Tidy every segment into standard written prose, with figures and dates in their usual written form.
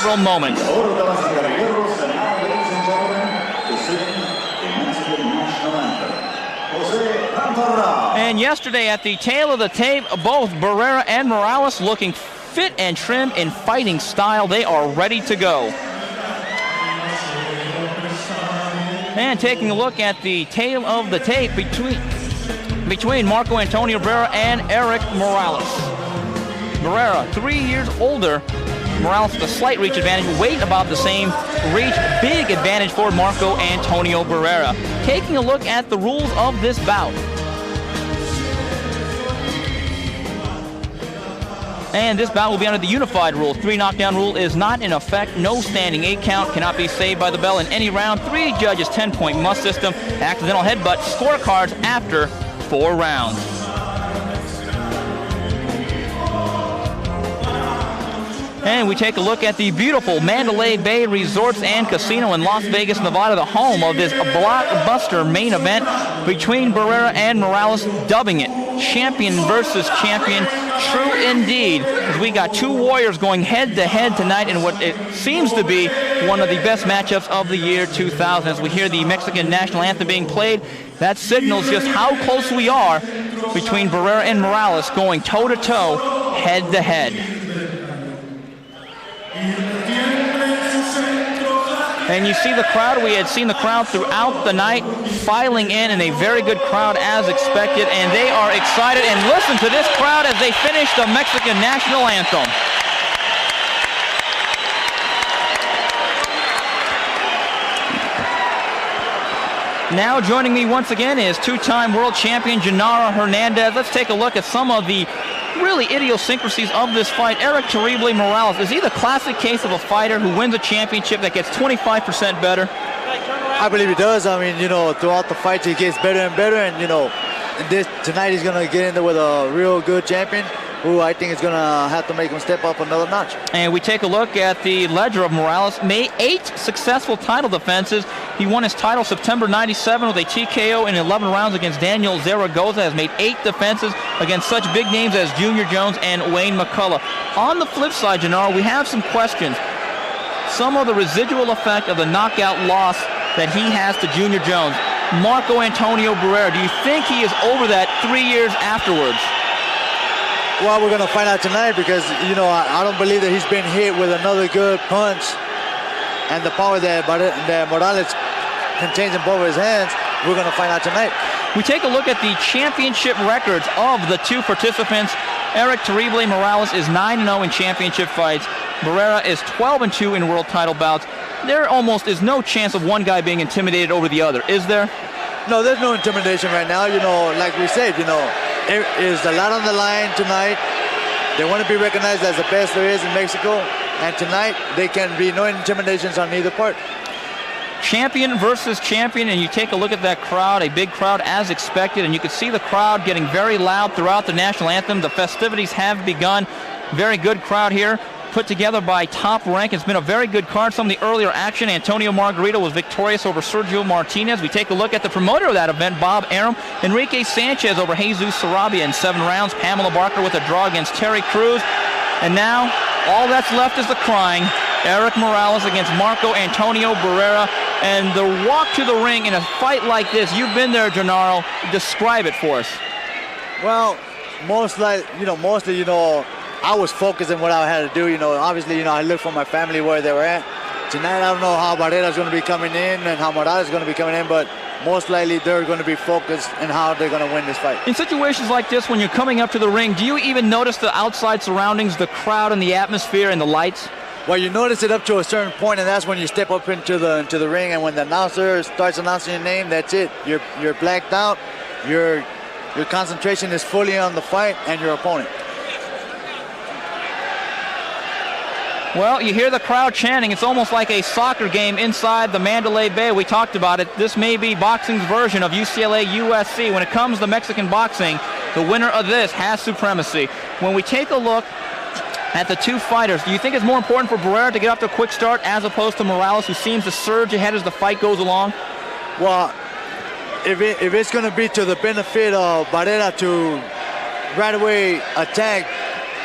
several moments. And yesterday at the tail of the tape, both Barrera and Morales looking fit and trim in fighting style. They are ready to go. And taking a look at the tail of the tape between Marco Antonio Barrera and Erik Morales. Barrera, 3 years older. Morales with a slight reach advantage, weight about the same. Reach, big advantage for Marco Antonio Barrera. Taking a look at the rules of this bout. And this bout will be under the unified rule. 3 knockdown rule is not in effect. No standing 8 count. Cannot be saved by the bell in any round. 3 judges, 10-point must system. Accidental headbutt. Scorecards after 4 rounds. And we take a look at the beautiful Mandalay Bay Resorts and Casino in Las Vegas, Nevada, the home of this blockbuster main event between Barrera and Morales, dubbing it champion versus champion. True indeed, as we got 2 warriors going head-to-head tonight in what it seems to be one of the best matchups of the year 2000. As we hear the Mexican national anthem being played, that signals just how close we are between Barrera and Morales going toe-to-toe, head-to-head. And you see the crowd. We had seen the crowd throughout the night filing in a very good crowd as expected, and they are excited. And listen to this crowd as they finish the Mexican national anthem. Now joining me once again is 2-time world champion Genaro Hernandez. Let's take a look at some of the really idiosyncrasies of this fight. Erik Terrible Morales, is he the classic case of a fighter who wins a championship that gets 25% better? I believe he does. I mean, throughout the fight he gets better and better, and tonight he's going to get in there with a real good champion who I think is going to have to make him step up another notch. And we take a look at the ledger of Morales. Made 8 successful title defenses. He won his title September 97 with a TKO in 11 rounds against Daniel Zaragoza. Has made 8 defenses against such big names as Junior Jones and Wayne McCullough. On the flip side, Genaro, we have some questions. Some of the residual effect of the knockout loss that he has to Junior Jones. Marco Antonio Barrera, do you think he is over that 3 years afterwards? Well, we're going to find out tonight because, I don't believe that he's been hit with another good punch. And the power that Morales contains in both of his hands, we're going to find out tonight. We take a look at the championship records of the 2 participants. Erik Terrible Morales is 9-0 in championship fights. Barrera is 12-2 in world title bouts. There almost is no chance of one guy being intimidated over the other, is there? No, there's no intimidation right now. Like we said, there is a lot on the line tonight. They want to be recognized as the best there is in Mexico. And tonight, there can be no intimidations on either part. Champion versus champion, and you take a look at that crowd, a big crowd as expected, and you can see the crowd getting very loud throughout the national anthem. The festivities have begun. Very good crowd here, put together by Top Rank. It's been a very good card. Some of the earlier action, Antonio Margarito was victorious over Sergio Martinez. We take a look at the promoter of that event, Bob Arum. Enrique Sanchez over Jesus Sarabia in 7 rounds. Pamela Barker with a draw against Terry Cruz. And now, all that's left is the crying. Erik Morales against Marco Antonio Barrera. And the walk to the ring in a fight like this, you've been there, Genaro. Describe it for us. Well, mostly, I was focused on what I had to do. Obviously, I looked for my family where they were at. Tonight, I don't know how Barrera's going to be coming in and how Morales is going to be coming in, but most likely they're going to be focused on how they're going to win this fight. In situations like this, when you're coming up to the ring, do you even notice the outside surroundings, the crowd and the atmosphere and the lights? Well, you notice it up to a certain point, and that's when you step up into the ring, and when the announcer starts announcing your name, that's it. You're blacked out. Your concentration is fully on the fight and your opponent. Well, you hear the crowd chanting. It's almost like a soccer game inside the Mandalay Bay. We talked about it. This may be boxing's version of UCLA-USC. When it comes to Mexican boxing, the winner of this has supremacy. When we take a look at the 2 fighters, do you think it's more important for Barrera to get off to a quick start as opposed to Morales, who seems to surge ahead as the fight goes along? Well, if it's going to be to the benefit of Barrera to right away attack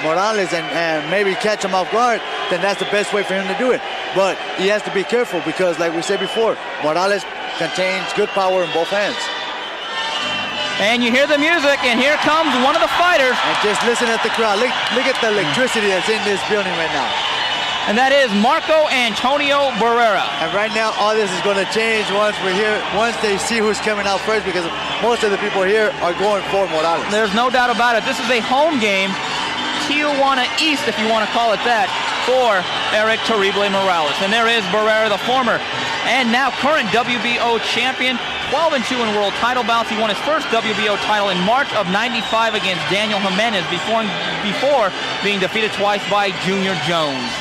Morales and maybe catch him off guard, then that's the best way for him to do it. But he has to be careful because, like we said before, Morales contains good power in both hands. And you hear the music, and here comes one of the fighters. And just listen at the crowd. Look at the electricity that's in this building right now. And that is Marco Antonio Barrera. And right now, all this is going to change once they see who's coming out first, because most of the people here are going for Morales. There's no doubt about it. This is a home game, Tijuana East, if you want to call it that, for Erik Terrible Morales. And there is Barrera, the former and now current WBO champion, 12-2 in world title bouts. He won his first WBO title in March of '95 against Daniel Jimenez before being defeated twice by Junior Jones.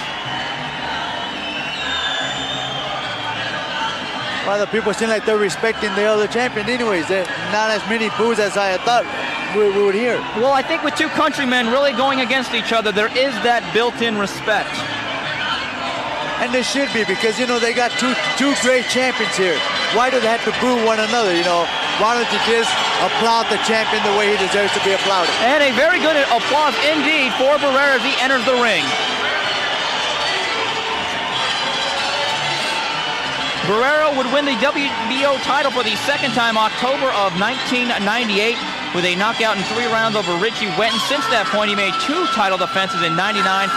Well, the people seem like they're respecting the other champion anyways. They're not as many boos as I thought we would hear. Well, I think with two countrymen really going against each other, there is that built-in respect. And there should be, because, you know, they got two great champions here. Why do they have to boo one another, you know? Why don't you just applaud the champion the way he deserves to be applauded? And a very good applause indeed for Barrera as he enters the ring. Barrera would win the WBO title for the second time, October of 1998, with a knockout in 3 rounds over Richie Wetton. Since that point, he made 2 title defenses in '99,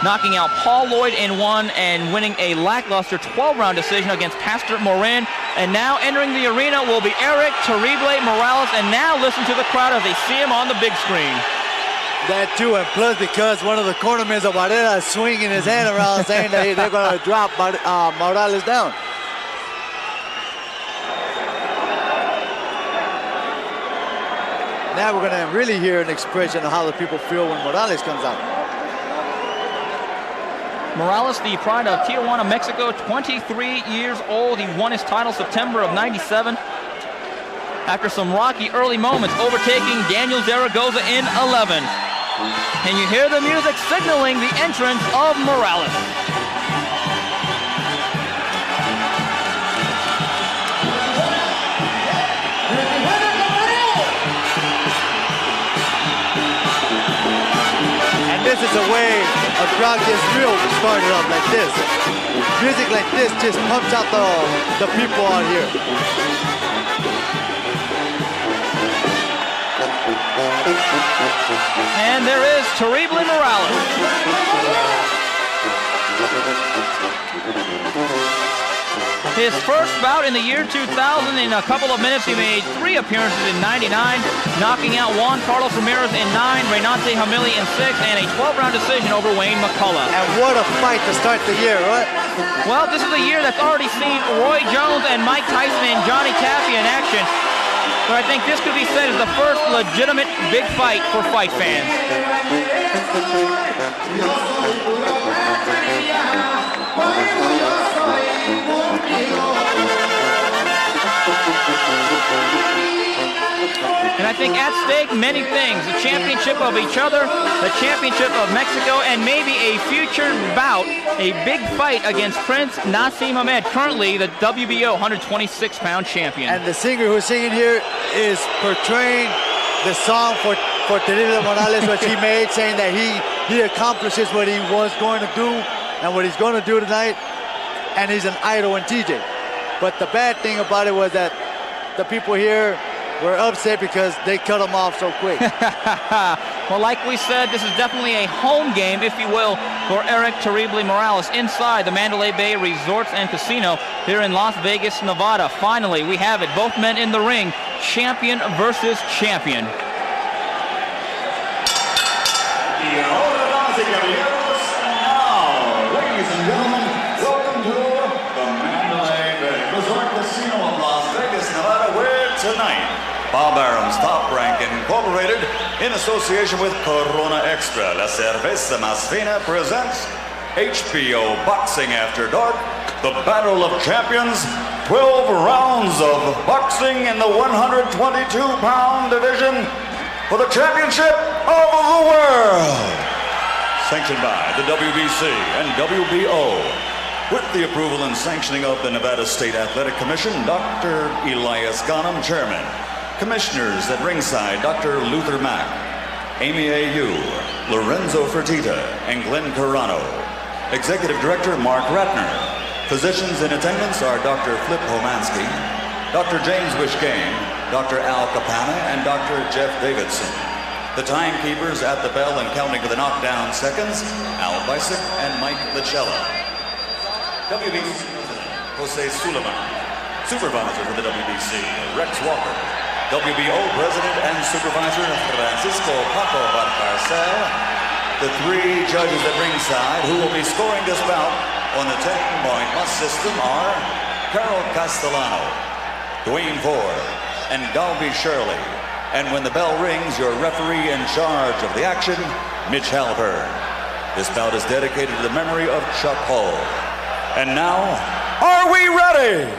knocking out Paul Lloyd in 1 and winning a lackluster 12-round decision against Pastor Morin. And now entering the arena will be Erik Terrible Morales. And now listen to the crowd as they see him on the big screen. That too, and plus because one of the cornermen of Barrera is swinging his hand around saying that they're going to drop Morales down. Now we're going to really hear an expression of how the people feel when Morales comes out. Morales, the pride of Tijuana, Mexico, 23 years old. He won his title September of '97 after some rocky early moments, overtaking Daniel Zaragoza in 11. And you hear the music signaling the entrance of Morales. This is a way a crowd gets real started up like this. Music like this just pumps out the people out here. And there is Terrible Morales. His first bout in the year 2000, in a couple of minutes, he made 3 appearances in '99, knocking out Juan Carlos Ramirez in 9, Reynante Hamili in 6, and a 12-round decision over Wayne McCullough. And what a fight to start the year, right? Well, this is a year that's already seen Roy Jones and Mike Tyson and Johnny Tapia in action. So I think this could be said as the first legitimate big fight for fight fans. And I think at stake, many things. The championship of each other, the championship of Mexico, and maybe a future bout, a big fight against Prince Naseem Hamed, currently the WBO 126-pound champion. And the singer who's singing here is portraying the song for Terrible Morales, which he made, saying that he accomplishes what he was going to do and what he's going to do tonight, and he's an idol in TJ. But the bad thing about it was that the people here were upset because they cut him off so quick. Well, like we said, this is definitely a home game, if you will, for Erik Terrible Morales inside the Mandalay Bay Resorts and Casino here in Las Vegas, Nevada. Finally, we have it. Both men in the ring, champion versus champion. Ladies and gentlemen, welcome to the Mandalay Bay Resort Casino of Las Vegas, Nevada, where tonight, Bob Arum's Top Rank Incorporated, in association with Corona Extra, La Cerveza Más Fina, presents HBO Boxing After Dark, the Battle of Champions, 12 rounds of boxing in the 122-pound division for the championship of the world. Sanctioned by the WBC and WBO, with the approval and sanctioning of the Nevada State Athletic Commission, Dr. Elias Ghanem, Chairman. Commissioners at ringside, Dr. Luther Mack, Amy A.U., Lorenzo Fertitta, and Glenn Carano. Executive Director Mark Ratner. Physicians in attendance are Dr. Flip Homansky, Dr. James Wishkane, Dr. Al Capana, and Dr. Jeff Davidson. The timekeepers at the bell and counting to the knockdown seconds, Al Bisick and Mike Lichella. WBC President Jose Suleiman. Supervisor for the WBC, Rex Walker. WBO President and Supervisor Francisco Paco Barcarcel. The three judges at ringside who will be scoring this bout on the 10-point must system are Carol Castellano, Dwayne Ford, and Dalby Shirley. And when the bell rings, your referee in charge of the action, Mitch Halpern. This bout is dedicated to the memory of Chuck Hull. And now, are we ready?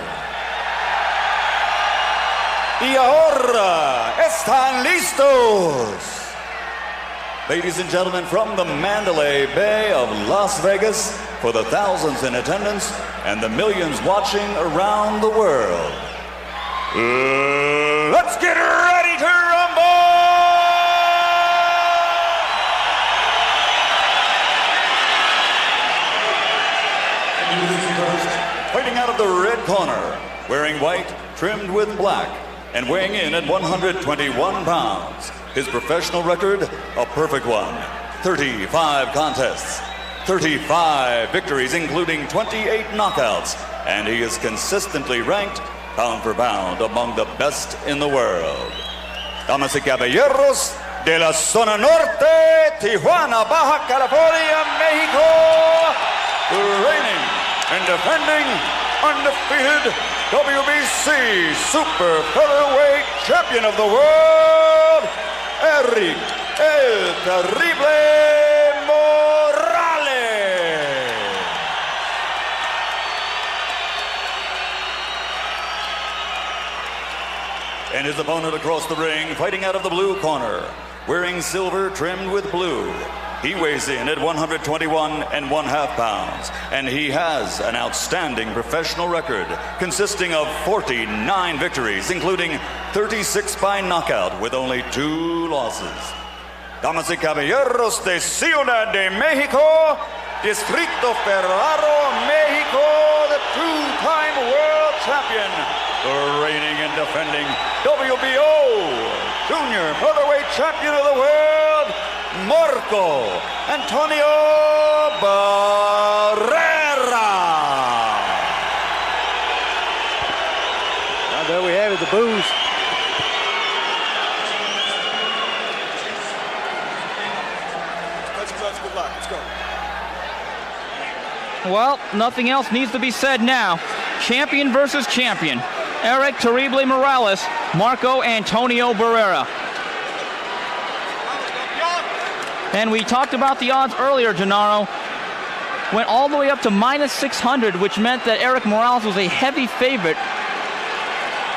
Y ahora están listos. Ladies and gentlemen, from the Mandalay Bay of Las Vegas, for the thousands in attendance and the millions watching around the world, let's get ready to rumble! Fighting out of the red corner, wearing white, trimmed with black, and weighing in at 121 pounds. His professional record, a perfect one. 35 contests, 35 victories, including 28 knockouts, and he is consistently ranked pound for pound among the best in the world. Damas y caballeros, de la zona norte, Tijuana, Baja California, Mexico, the reigning and defending undefeated WBC Super Featherweight Champion of the World, Erik El Terrible Morales. And his opponent across the ring, fighting out of the blue corner, wearing silver trimmed with blue. He weighs in at 121.5 pounds, and he has an outstanding professional record consisting of 49 victories, including 36 by knockout with only 2 losses. Damas y caballeros de Ciudad de Mexico, Distrito Ferraro, Mexico, the 2-time world champion, the reigning and defending WBO Junior Featherweight Champion of the World, Marco Antonio Barrera. Now there we have it, the boos. Good luck. Let's go. Well, nothing else needs to be said now. Champion versus champion. Erik Terrible Morales, Marco Antonio Barrera. And we talked about the odds earlier, Gennaro. Went all the way up to -600, which meant that Erik Morales was a heavy favorite.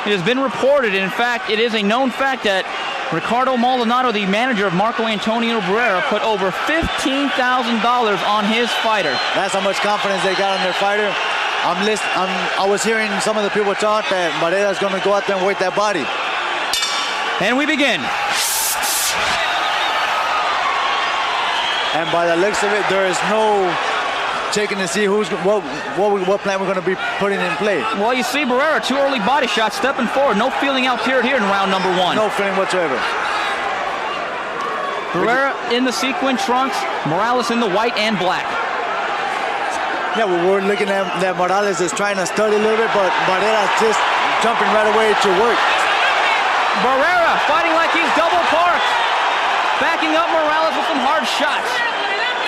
It has been reported, and in fact, it is a known fact that Ricardo Maldonado, the manager of Marco Antonio Barrera, put over $15,000 on his fighter. That's how much confidence they got in their fighter. I was hearing some of the people talk that Barrera's going to go out there and weight that body. And we begin. And by the looks of it, there is no checking to see what plan we're going to be putting in play. Well, you see Barrera, 2 early body shots, stepping forward. No feeling out here in round number 1. No feeling whatsoever. Barrera in the sequin trunks, Morales in the white and black. Yeah, we're looking at that Morales is trying to study a little bit, but Barrera's just jumping right away to work. Barrera fighting like he's double parked. Backing up Morales with some hard shots.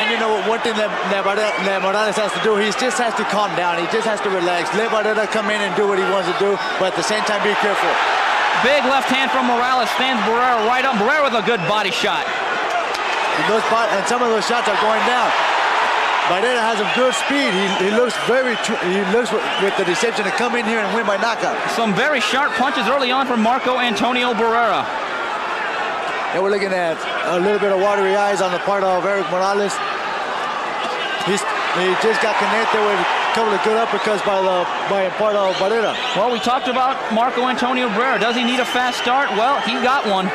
And you know, one thing that Morales has to do, he just has to calm down. He just has to relax. Let Barrera come in and do what he wants to do, but at the same time, be careful. Big left hand from Morales stands Barrera right up. Barrera with a good body shot. And some of those shots are going down. Barrera has a good speed. He looks with the deception to come in here and win by knockout. Some very sharp punches early on from Marco Antonio Barrera. And we're looking at a little bit of watery eyes on the part of Erik Morales. He just got connected with a couple of good uppercuts by part of Barrera. Well, we talked about Marco Antonio Barrera. Does he need a fast start? Well, he got one.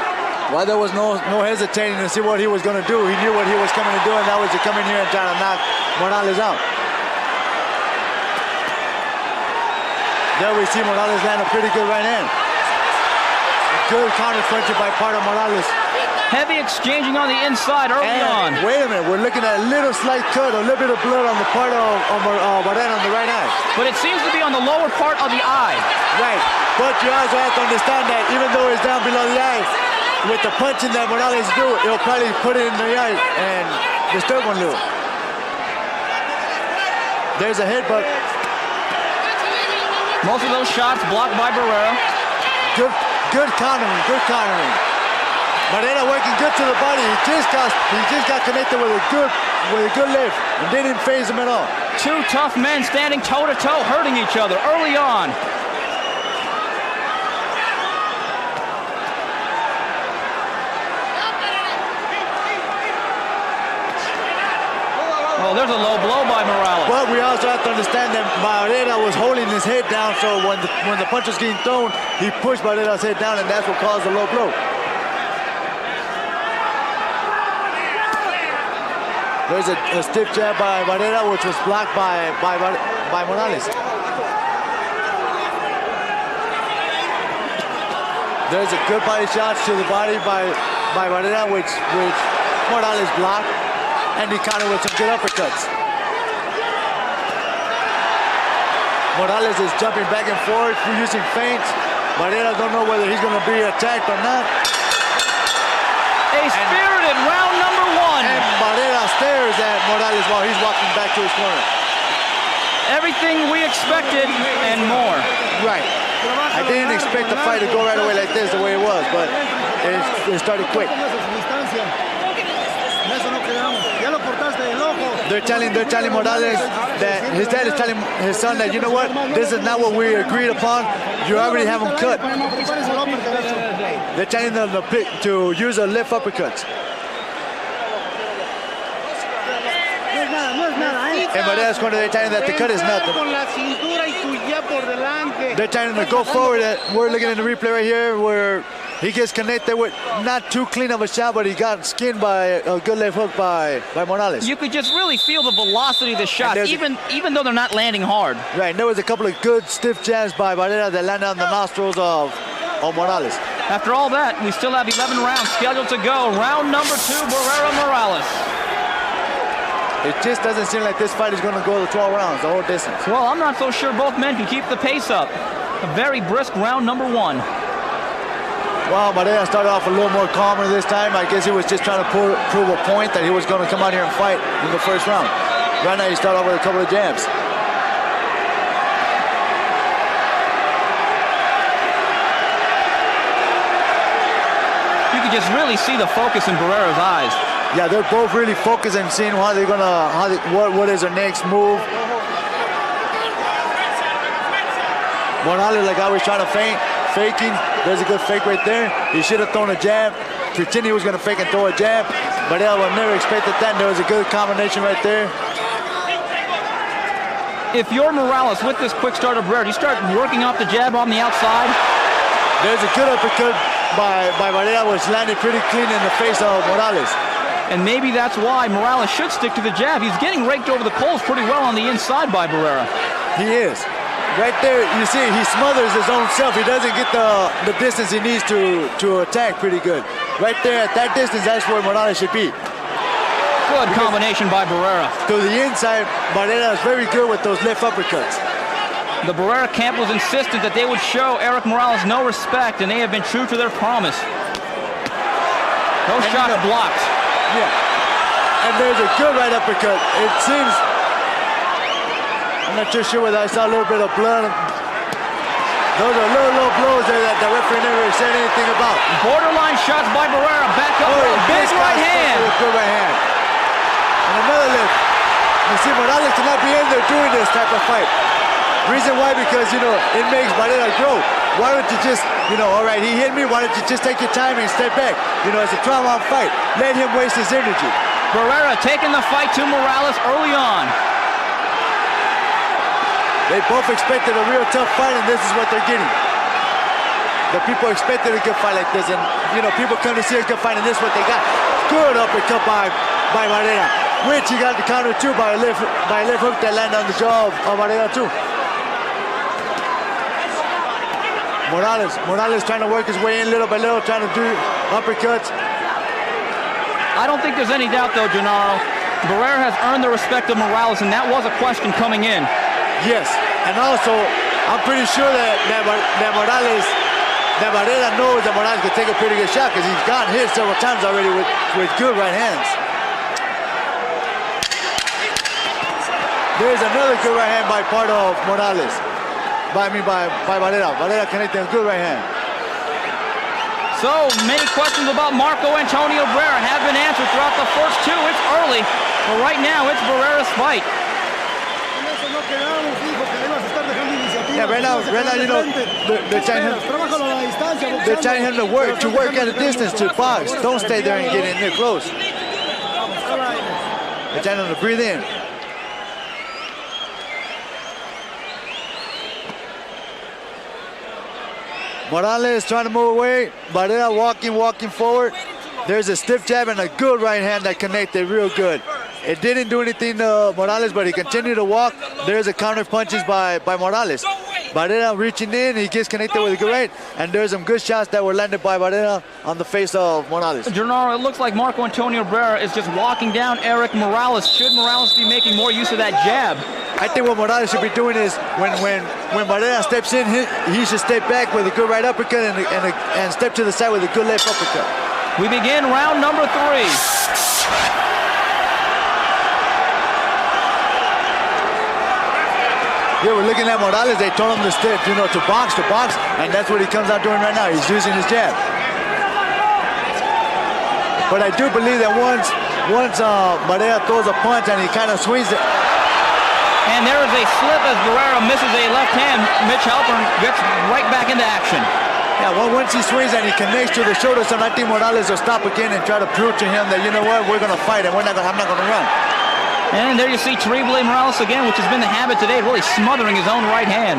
Why there was no hesitating to see what he was going to do. He knew what he was coming to do, and that was to come in here and try to knock Morales out. There we see Morales land a pretty good right hand. Good counter punching by part of Morales. Heavy exchanging on the inside early on. Wait a minute, we're looking at a little slight cut, a little bit of blood on the part of Barrera on the right eye. But it seems to be on the lower part of the eye. Right, but you also have to understand that even though it's down below the eye, with the punching that Morales do, it'll probably put it in the eye and disturb one little. There's a headbutt. Most of those shots blocked by Barrera. Good countering, good countering. Barrera working good to the body. He just got connected with a good lift and didn't phase him at all. Two tough men standing toe to toe, hurting each other early on. Oh, there's a low blow by Morales. But we also have to understand that Barrera was holding his head down, so when the punch was getting thrown, he pushed Barrera's head down, and that's what caused the low blow. There's a stiff jab by Barrera, which was blocked by Morales. There's a good body shot to the body by Barrera, which Morales blocked. And he countered with some good uppercuts. Morales is jumping back and forth using feints. Barrera don't know whether he's going to be attacked or not. A spirited round number one. And Barrera stares at Morales while he's walking back to his corner. Everything we expected and more. Right. I didn't expect the fight to go right away like this, the way it was, but it started quick. They're telling Morales that his dad is telling his son that, you know what, this is not what we agreed upon. You already have him cut. They're telling them to use a left uppercut. And Barrera's corner, they're telling that the cut is nothing. They're telling him to go forward. We're looking at the replay right here where he gets connected with not too clean of a shot, but he got skinned by a good left hook by Morales. You could just really feel the velocity of the shots, even though they're not landing hard. Right, and there was a couple of good stiff jabs by Barrera that landed on the nostrils of Morales. After all that, we still have 11 rounds scheduled to go. Round number 2, Barrera Morales. It just doesn't seem like this fight is going to go the 12 rounds, the whole distance. Well, I'm not so sure both men can keep the pace up. A very brisk round number 1. Well, Barrera started off a little more calmer this time. I guess he was just trying to prove a point that he was going to come out here and fight in the first round. Right now, he started off with a couple of jabs. You could just really see the focus in Barrera's eyes. Yeah, they're both really focused and seeing how they're gonna, what is their next move. Morales, like I was trying to faking. There's a good fake right there. He should have thrown a jab, pretending he was gonna fake and throw a jab. But I would never expected that. And there was a good combination right there. If you're Morales with this quick start of Barrera, do you start working off the jab on the outside? There's a good uppercut by Barrera, which landed pretty clean in the face of Morales. And maybe that's why Morales should stick to the jab. He's getting raked over the coals pretty well on the inside by Barrera. He is. Right there, you see, he smothers his own self. He doesn't get the distance he needs to attack pretty good. Right there, at that distance, that's where Morales should be. Good combination by Barrera. To the inside, Barrera is very good with those left uppercuts. The Barrera camp was insistent that they would show Erik Morales no respect, and they have been true to their promise. Those shots blocked. Yeah. And there's a good right uppercut. It seems, I'm not too sure whether I saw a little bit of blood. Those are little blows there that the referee never said anything about. Borderline shots by Barrera. Back up with a big right hand. Good right hand. And another lift. You see, Morales cannot be in there doing this type of fight. Reason why, because, you know, it makes Barrera grow. Why don't you just, you know, all right, he hit me, why don't you just take your time and step back? You know, it's a 12-round fight. Let him waste his energy. Barrera taking the fight to Morales early on. They both expected a real tough fight, and this is what they're getting. the people expected a good fight like this, and you know, people come to see a good fight, and this is what they got. Good uppercut by Barrera, which he got the counter too by a left hook that landed on the jaw of Barrera too. Morales trying to work his way in little by little, trying to do uppercuts. I don't think there's any doubt though, Gennaro. Barrera has earned the respect of Morales, and that was a question coming in. Yes, and also I'm pretty sure that Barrera knows that Morales can take a pretty good shot because he's gotten hit several times already with good right hands. There's another good right hand by part of Morales. By Barrera. Barrera connecting a good right hand. So many questions about Marco Antonio Barrera have been answered throughout the first two. It's early, but right now it's Barrera's fight. Yeah, right now, you know, they're telling him to work at a distance, to box. Don't stay there and get in there close. They're telling him to breathe in. Morales trying to move away. Barrera walking forward. There's a stiff jab and a good right hand that connected real good. It didn't do anything to Morales, but he continued to walk. There's a counter punches by Morales. Barrera reaching in, he gets connected with a good right, and there's some good shots that were landed by Barrera on the face of Morales. Gennaro, it looks like Marco Antonio Barrera is just walking down Erik Morales. Should Morales be making more use of that jab? I think what Morales should be doing is when Barrera steps in, he should step back with a good right uppercut and step to the side with a good left uppercut. We begin round number 3. Yeah, we're looking at Morales. They told him to step, you know, to box, and that's what he comes out doing right now. He's using his jab. But I do believe that once Barrera throws a punch and he kind of swings it. And there is a slip as Barrera misses a left hand. Mitch Halpern gets right back into action. Yeah, well, once he swings and he connects to the shoulder, so I think Morales will stop again and try to prove to him that, you know what, we're going to fight and I'm not going to run. And there you see Terrible Morales again, which has been the habit today, really smothering his own right hand.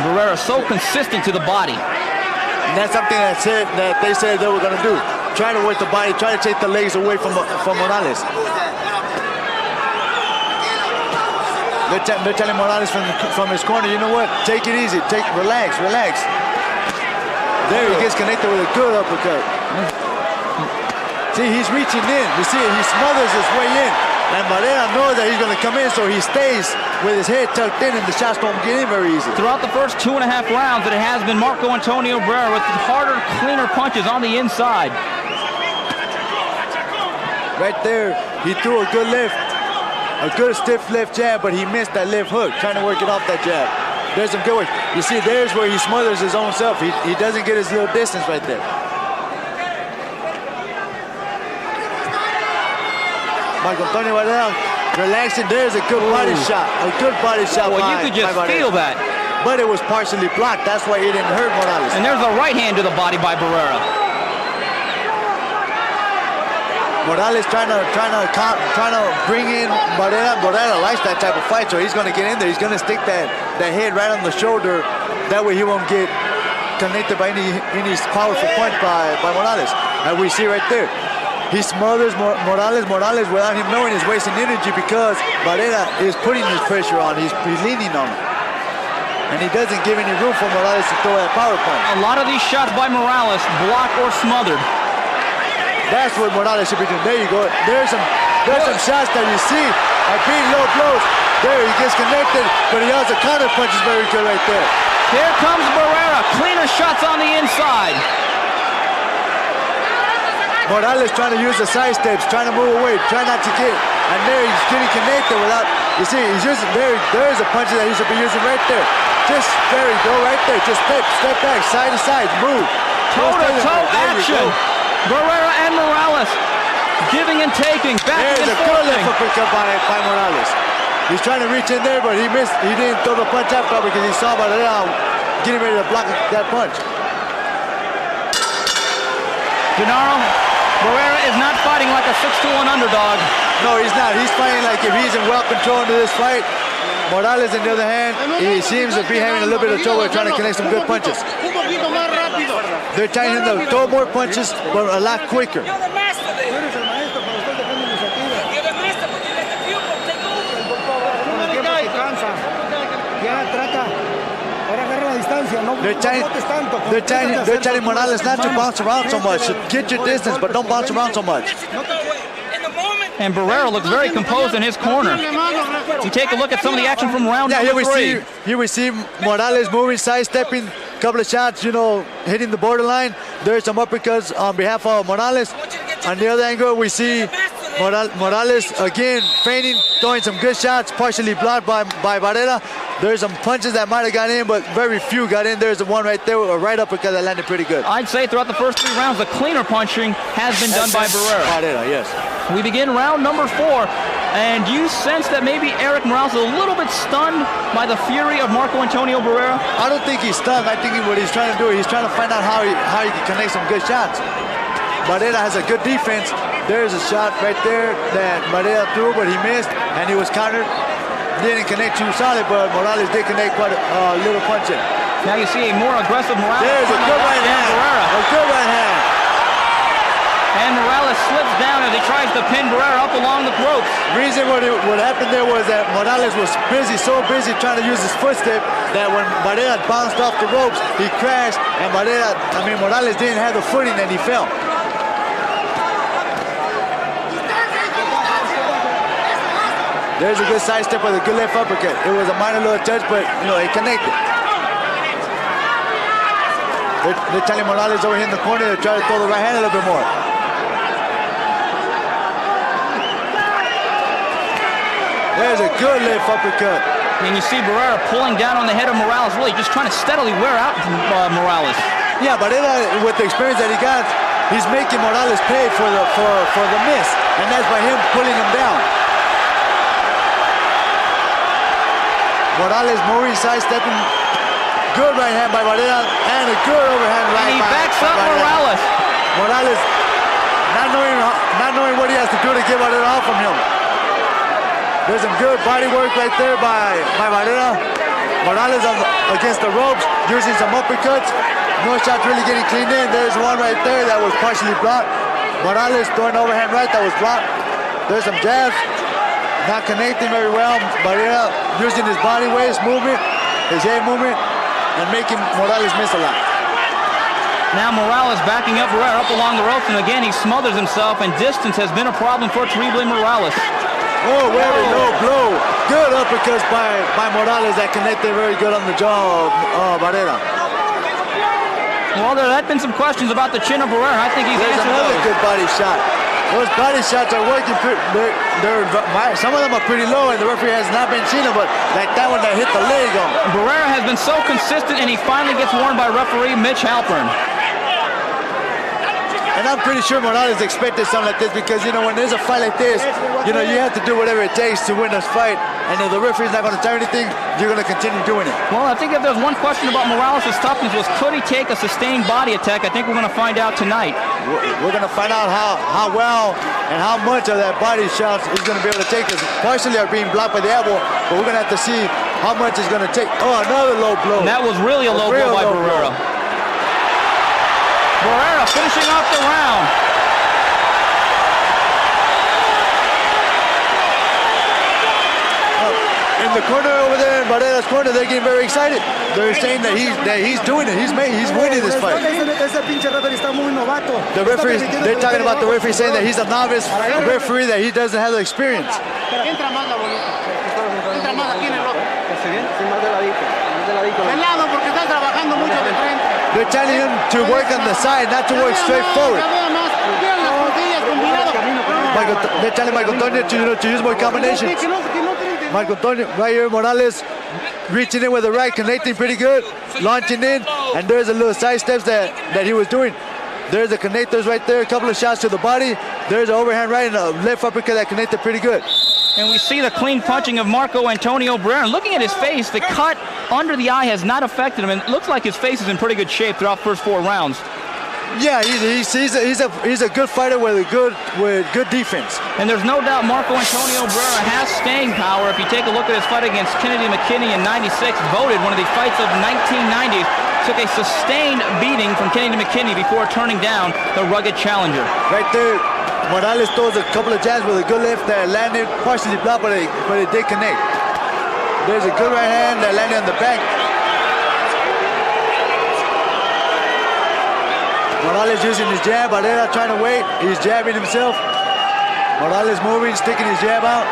Barrera so consistent to the body. And that's something that they said they were going to do. Try to work the body, try to take the legs away from Morales. They're telling Morales from his corner, you know what? Take it easy. Relax. There he gets connected with a good uppercut. See, he's reaching in. You see it, he smothers his way in. And Barrera knows that he's going to come in, so he stays with his head tucked in, and the shots don't get in very easy. Throughout the first 2.5 rounds, it has been Marco Antonio Barrera with harder, cleaner punches on the inside. Right there, he threw a good lift. A good stiff left jab, but he missed that left hook, trying to work it off that jab. There's some good work. You see, there's where he smothers his own self. He doesn't get his little distance right there. Marco Antonio Barrera relaxing. There's a good body shot. A good body shot. Well, you could just feel that. But it was partially blocked. That's why it didn't hurt Morales. And there's a right hand to the body by Barrera. Morales trying to bring in Barrera. Barrera likes that type of fight, so he's going to get in there. He's going to stick that head right on the shoulder. That way he won't get connected by any powerful punch by Morales. And we see right there, he smothers Morales. Morales, without him knowing, is wasting energy because Barrera is putting his pressure on. He's leaning on him. And he doesn't give any room for Morales to throw that power punch. A lot of these shots by Morales blocked or smothered. That's what Morales should be doing. There you go. There's some shots that you see are being low blows. There he gets connected, but he also counter punches very good right there. Here comes Barrera. Cleaner shots on the inside. Morales trying to use the side steps, trying to move away, try not to get. And there he's getting connected without. You see, he's using there is a punch that he should be using right there. Just there you go, right there. Just step back, side to side, move. Toe-to-toe action. Barrera and Morales giving and taking, backing and forthing. There's a good left uppercut by Morales. He's trying to reach in there, but he missed. He didn't throw the punch out because he saw Barrera getting ready to block that punch. Gennaro, Barrera is not fighting like a 6-1 underdog. No, he's not. He's fighting like if he's in well control into this fight, Morales, on the other hand, he seems to be having a little bit of trouble trying to connect some good punches. They're trying him to throw more punches, but a lot quicker. They're telling Morales not to bounce around so much. Get your distance, but don't bounce around so much. And Barrera looks very composed in his corner. We take a look at some of the action from round number 3. Here we see Morales moving, sidestepping, couple of shots, hitting the borderline. There's some uppercuts on behalf of Morales. On the other angle, we see Morales again feigning, throwing some good shots, partially blocked by Barrera. There's some punches that might have got in, but very few got in. There's the one right there, a right uppercut that landed pretty good. I'd say throughout the first 3 rounds, the cleaner punching has been done by Barrera. Yes. We begin round number 4, and you sense that maybe Erik Morales is a little bit stunned by the fury of Marco Antonio Barrera? I don't think he's stunned. I think what he's trying to do, he's trying to find out how he can connect some good shots. Barrera has a good defense. There's a shot right there that Barrera threw, but he missed, and he was countered. Didn't connect too solid, but Morales did connect quite a little punch in. Now you see a more aggressive Morales. There's a good right hand. A good right hand. And Morales slips down as he tries to pin Barrera up along the ropes. The reason what happened there was that Morales was so busy trying to use his footstep that when Barrera bounced off the ropes, he crashed, and Morales didn't have the footing and he fell. There's a good sidestep with a good left uppercut. It was a minor little touch, but it connected. They're telling Morales over here in the corner to try to throw the right hand a little bit more. There's a good left uppercut. And you see Barrera pulling down on the head of Morales, really just trying to steadily wear out Morales. Yeah, but with the experience that he got, he's making Morales pay for the miss, and that's by him pulling him down. Morales moving, sidestepping. Good right hand by Barrera and a good overhand right. And he backs up Morales. Morales not knowing what he has to do to get Barrera off from him. There's some good body work right there by Barrera. Morales against the ropes, using some uppercuts. No shots really getting cleaned in. There's one right there that was partially blocked. Morales throwing overhand right that was blocked. There's some jabs. Not connecting very well. Barrera using his body weight, his movement, his head movement, and making Morales miss a lot. Now Morales backing up Barrera up along the ropes, and again he smothers himself, and distance has been a problem for Terrible Morales. Oh, very low blow. Good uppercuts by Morales that connected very good on the jaw of Barrera. Well, there have been some questions about the chin of Barrera. I think he's answered another those. Good body shot. Those body shots are working. Some of them are pretty low, and the referee has not been seen them, but like that one that hit the leg on. Barrera has been so consistent, and he finally gets warned by referee Mitch Halpern. And I'm pretty sure Morales expected something like this because, when there's a fight like this, you have to do whatever it takes to win this fight. And if the referee's not going to tell you anything, you're going to continue doing it. Well, I think if there's one question about Morales' toughness was could he take a sustained body attack, I think we're going to find out tonight. We're going to find out how well and how much of that body shots he's going to be able to take. Because partially are being blocked by the elbow, but we're going to have to see how much he's going to take. Oh, another low blow. And that was really a low blow by Barrera. Barrera finishing off the round. In the corner over there, in Barrera's corner, they're getting very excited. They're saying that he's doing it. He's winning this fight. The referee, they're talking about the referee saying that he's a novice referee, that he doesn't have the experience. They're telling him to work on the side, not to work straight forward. They're telling Marco Antonio to use more combinations. Marco Antonio, right here, Morales reaching in with the right, connecting pretty good, launching in, and there's a little side steps that he was doing. There's the connectors right there, a couple of shots to the body. There's an overhand right and a left uppercut that connected pretty good. And we see the clean punching of Marco Antonio Barrera. And looking at his face, the cut under the eye has not affected him, and it looks like his face is in pretty good shape throughout the first 4 rounds. Yeah, he's a good fighter with good defense. And there's no doubt Marco Antonio Barrera has staying power. If you take a look at his fight against Kennedy McKinney in '96, voted one of the fights of 1990s, took a sustained beating from Kennedy McKinney before turning down the rugged challenger. Right there, Morales throws a couple of jabs with a good left that landed partially blocked, but it did connect. There's a good right hand that landed on the back. Morales using his jab, Barrera trying to wait. He's jabbing himself. Morales moving, sticking his jab out.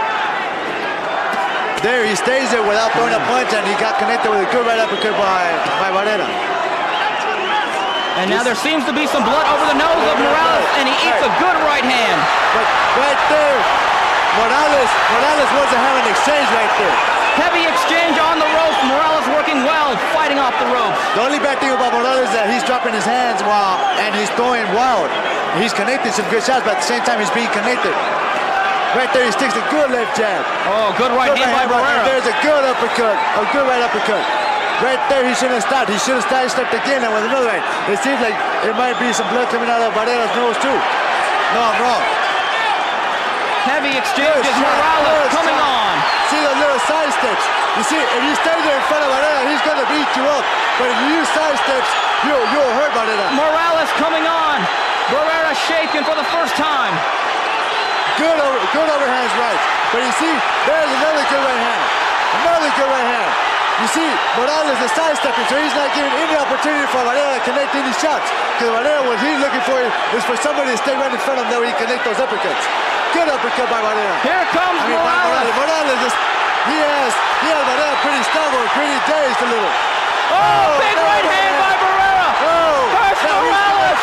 There, he stays there without throwing a punch, and he got connected with a good right uppercut by Barrera. And now there seems to be some blood over the nose of Morales, and he eats a good right hand. But right there, Morales wants to have an exchange right there. Heavy exchange on the ropes. Morales working well, fighting off the ropes. The only bad thing about Morales is that he's dropping his hands and he's throwing wild. He's connecting some good shots, but at the same time he's being connected. Right there, he sticks a good left jab. Oh, good right hand by Barrera. There's a good uppercut, a good right uppercut. Right there, he shouldn't have stopped. He should have stepped again and with another right. It seems like it might be some blood coming out of Barrera's nose too. No, I'm wrong. Heavy exchange as Morales coming on. See those little side steps. You see, if you stay there in front of Barrera, he's going to beat you up. But if you use side steps, you'll hurt Barrera. Morales coming on. Barrera shaking for the first time. Good overhands right. But you see, there's another good right hand. Another good right hand. You see, Morales is sidestepping, so he's not giving any opportunity for Barrera to connect any shots. Because Barrera, what he's looking for is for somebody to stay right in front of him that way he connect those uppercuts. Good uppercut by Barrera. Here comes Morales. Morales just, he has Barrera pretty stumbled, pretty dazed a little. Oh, big right hand by Barrera. First Morales.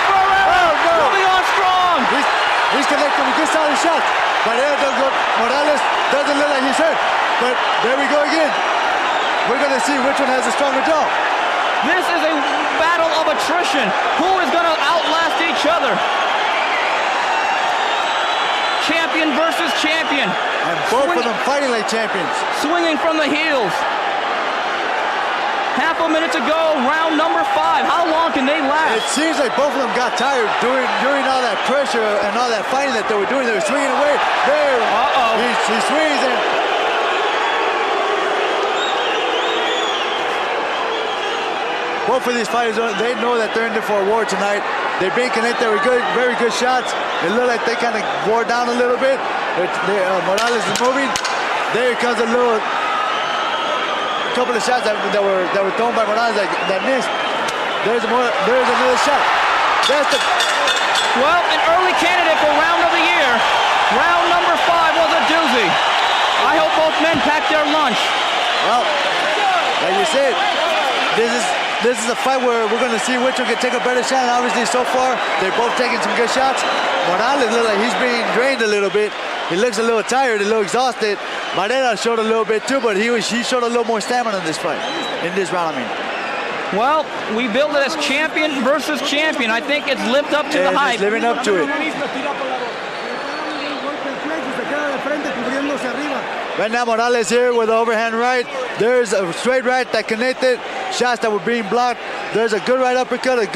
Barrera moving on strong. He's connecting with good solid shots. Morales doesn't look like he's hurt. But there we go again. We're going to see which one has a stronger jaw. This is a battle of attrition. Who is going to outlast each other? Champion versus champion. And both of them fighting like champions. Swinging from the heels. Half a minute to go, round number 5. How long can they last? It seems like both of them got tired during all that pressure and all that fighting that they were doing. They were swinging away. There. He swings and... Both of these fighters, they know that they're in there for a war tonight. They've been connected with very good shots. It looked like they kind of wore down a little bit. Morales is moving. There comes a couple of shots that were thrown by Morales that missed. There's another shot. Well, an early candidate for round of the year. Round number 5 was a doozy. I hope both men packed their lunch. Well, like you said, this is a fight where we're going to see which one can take a better shot. And obviously, so far, they're both taking some good shots. Morales looks like he's being drained a little bit. He looks a little tired, a little exhausted. Barrera showed a little bit too, but he showed a little more stamina in this fight, in this round, I mean. Well, we build it as champion versus champion. I think it's lived up to the hype. It's living up to it. Right now, Morales here with the overhand right. There's a straight right that connected. Shots that were being blocked. There's a good right uppercut, a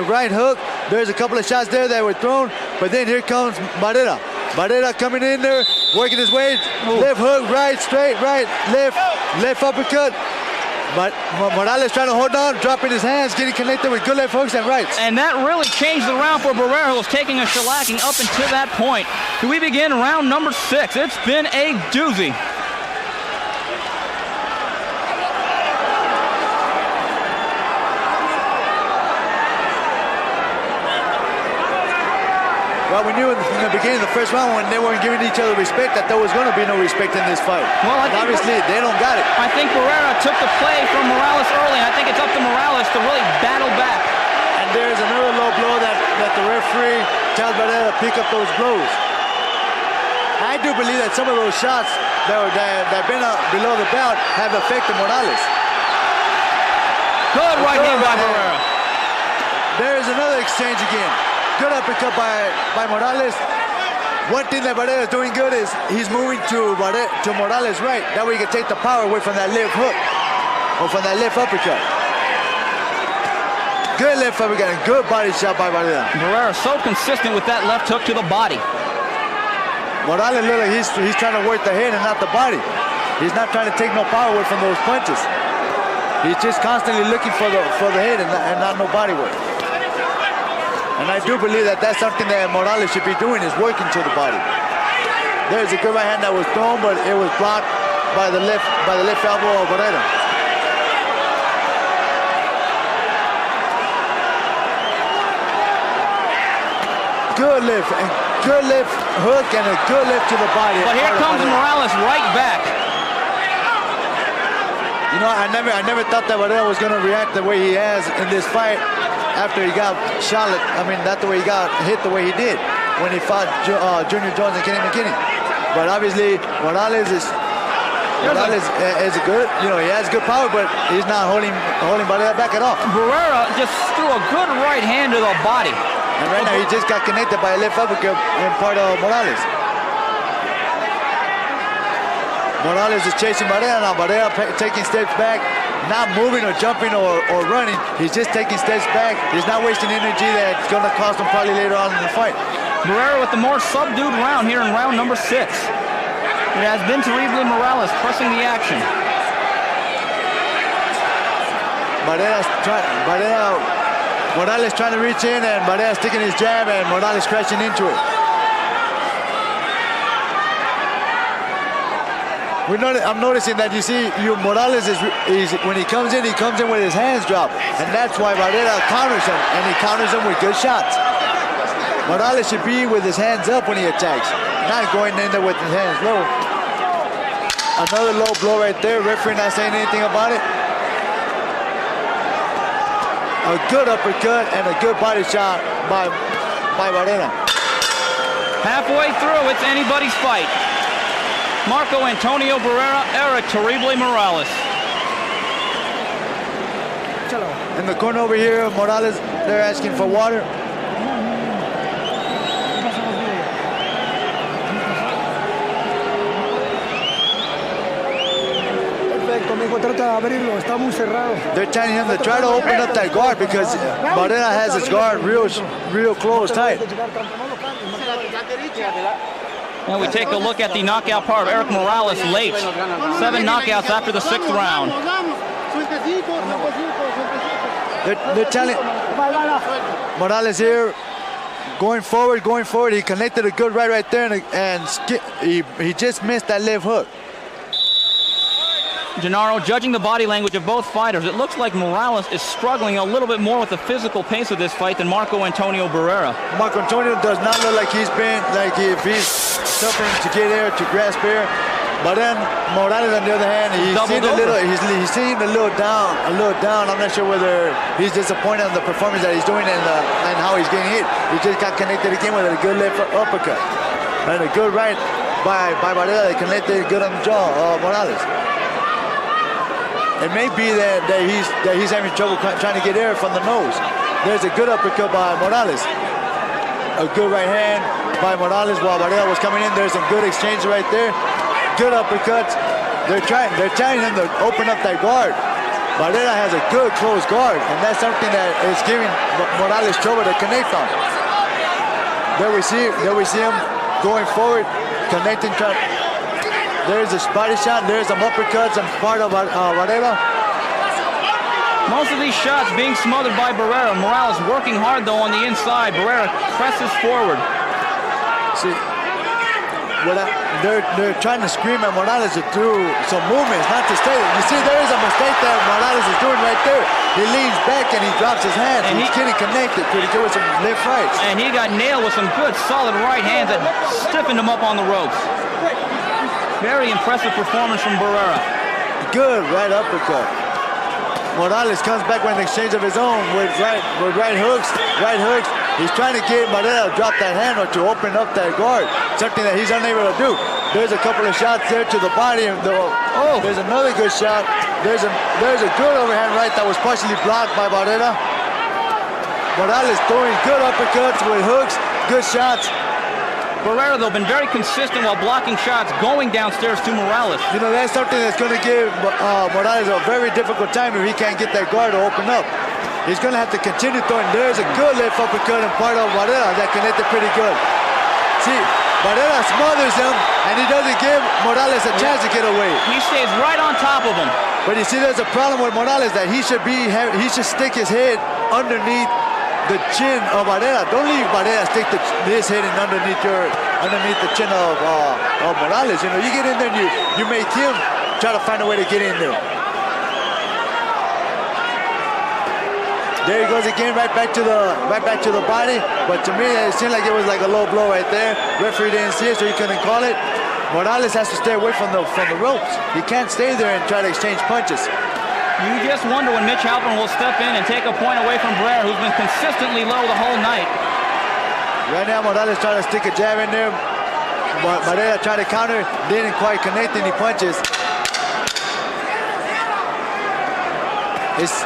right hook. There's a couple of shots there that were thrown. But then here comes Barrera. Barrera coming in there, working his way. Left hook, right, straight, right, left uppercut. But Morales trying to hold on, dropping his hands, getting connected with good left hooks and rights. And that really changed the round for Barrera, who was taking a shellacking up until that point. We begin round number 6. It's been a doozy. Well, we knew in the beginning of the first round when they weren't giving each other respect that there was going to be no respect in this fight. Well, obviously, they don't got it. I think Barrera took the play from Morales early. I think it's up to Morales to really battle back. And there's another low blow that the referee tells Barrera to pick up those blows. I do believe that some of those shots that have been below the belt have affected Morales. Good right hand by Barrera. There's another exchange again. Good uppercut by Morales. One thing that Barrera is doing good is he's moving to Morales' right. That way he can take the power away from that left hook or from that left uppercut. Good left uppercut and good body shot by Barrera. Barrera so consistent with that left hook to the body. Morales looks like he's trying to work the head and not the body. He's not trying to take no power away from those punches. He's just constantly looking for the head and not no body work. And I do believe that that's something that Morales should be doing, is working to the body. There's a good right hand that was thrown, but it was blocked by the left elbow of Barrera. Good lift, and good lift hook, and a good lift to the body. But here comes Morales right back. You know, I never thought that Barrera was going to react the way he has in this fight after he got shot. I mean, not the way he got hit the way he did when he fought Junior Jones and Kenny McKinney. But obviously, Morales is a good, you know, he has good power, but he's not holding Barrera back at all. Barrera just threw a good right hand to the body. And right now, he just got connected by a left uppercut in part of Morales. Morales is chasing Barrera now. Barrera taking steps back, not moving or jumping or running. He's just taking steps back. He's not wasting energy that's going to cost him probably later on in the fight. Barrera with the more subdued round here in round number 6. It has been Terrible Morales pressing the action. Morales trying to reach in, and Barrera sticking his jab, and Morales crashing into it. I'm noticing that Morales is when he comes in with his hands dropped, and that's why Barrera counters him, and he counters him with good shots. Morales should be with his hands up when he attacks, not going in there with his hands low. Another low blow right there. Referee not saying anything about it. A good uppercut and a good body shot by Barrera. Halfway through, it's anybody's fight. Marco Antonio Barrera, Erik Terrible Morales. In the corner over here, Morales, they're asking for water. They're telling him to try to open up that guard because Barrera has his guard real close, tight. And we take a look at the knockout part of Erik Morales late. 7 knockouts after the 6th round. They're telling Morales here, going forward. He connected a good right there, and he just missed that left hook. Gennaro, judging the body language of both fighters, it looks like Morales is struggling a little bit more with the physical pace of this fight than Marco Antonio Barrera. Marco Antonio does not look like he's suffering to get air, to grasp air. But then Morales, on the other hand, he seemed a little down. I'm not sure whether he's disappointed on the performance that he's doing and how he's getting hit. He just got connected again with a good left uppercut and a good right by Barrera that connected good on the jaw of Morales. It may be that he's having trouble trying to get air from the nose. There's a good uppercut by Morales. A good right hand by Morales while Barrera was coming in. There's some good exchange right there. Good uppercuts. They're trying him to open up that guard. Barrera has a good close guard, and that's something that is giving Morales trouble to connect on. There we see him going forward, connecting. There's a body shot, there's some uppercuts on part of Barrera. Most of these shots being smothered by Barrera. Morales working hard though on the inside. Barrera presses forward. See, they're trying to scream at Morales to do some movements, not to stay. You see, there is a mistake that Morales is doing right there. He leans back and he drops his hands. He's getting connected pretty good with some left rights. And he got nailed with some good solid right hands that stiffened him up on the ropes. Very impressive performance from Barrera. Good right uppercut. Morales comes back with an exchange of his own with right hooks. He's trying to get Barrera to drop that hand or to open up that guard, something that he's unable to do. There's a couple of shots there to the body. There's another good shot. There's a good overhand right that was partially blocked by Barrera. Morales throwing good uppercuts with hooks, good shots. Barrera, though, been very consistent while blocking shots going downstairs to Morales. You know, that's something that's going to give Morales a very difficult time if he can't get that guard to open up. he's going to have to continue throwing. There's a good left uppercut in part of Barrera that connected pretty good. See, Barrera smothers him, and he doesn't give Morales a chance to get away. He stays right on top of him. But you see, there's a problem with Morales that he should stick his head underneath the chin of Barrera. Don't leave Barrera stick his head in underneath the chin of Morales. You know, you get in there and you make him try to find a way to get in there. There he goes again, right back to the body. But to me, it seemed like it was like a low blow right there. Referee didn't see it, so he couldn't call it. Morales has to stay away from the ropes. He can't stay there and try to exchange punches. You just wonder when Mitch Halpern will step in and take a point away from Barrera, who's been consistently low the whole night. Right now, Morales trying to stick a jab in there. Barrera trying to counter, didn't quite connect any punches. It's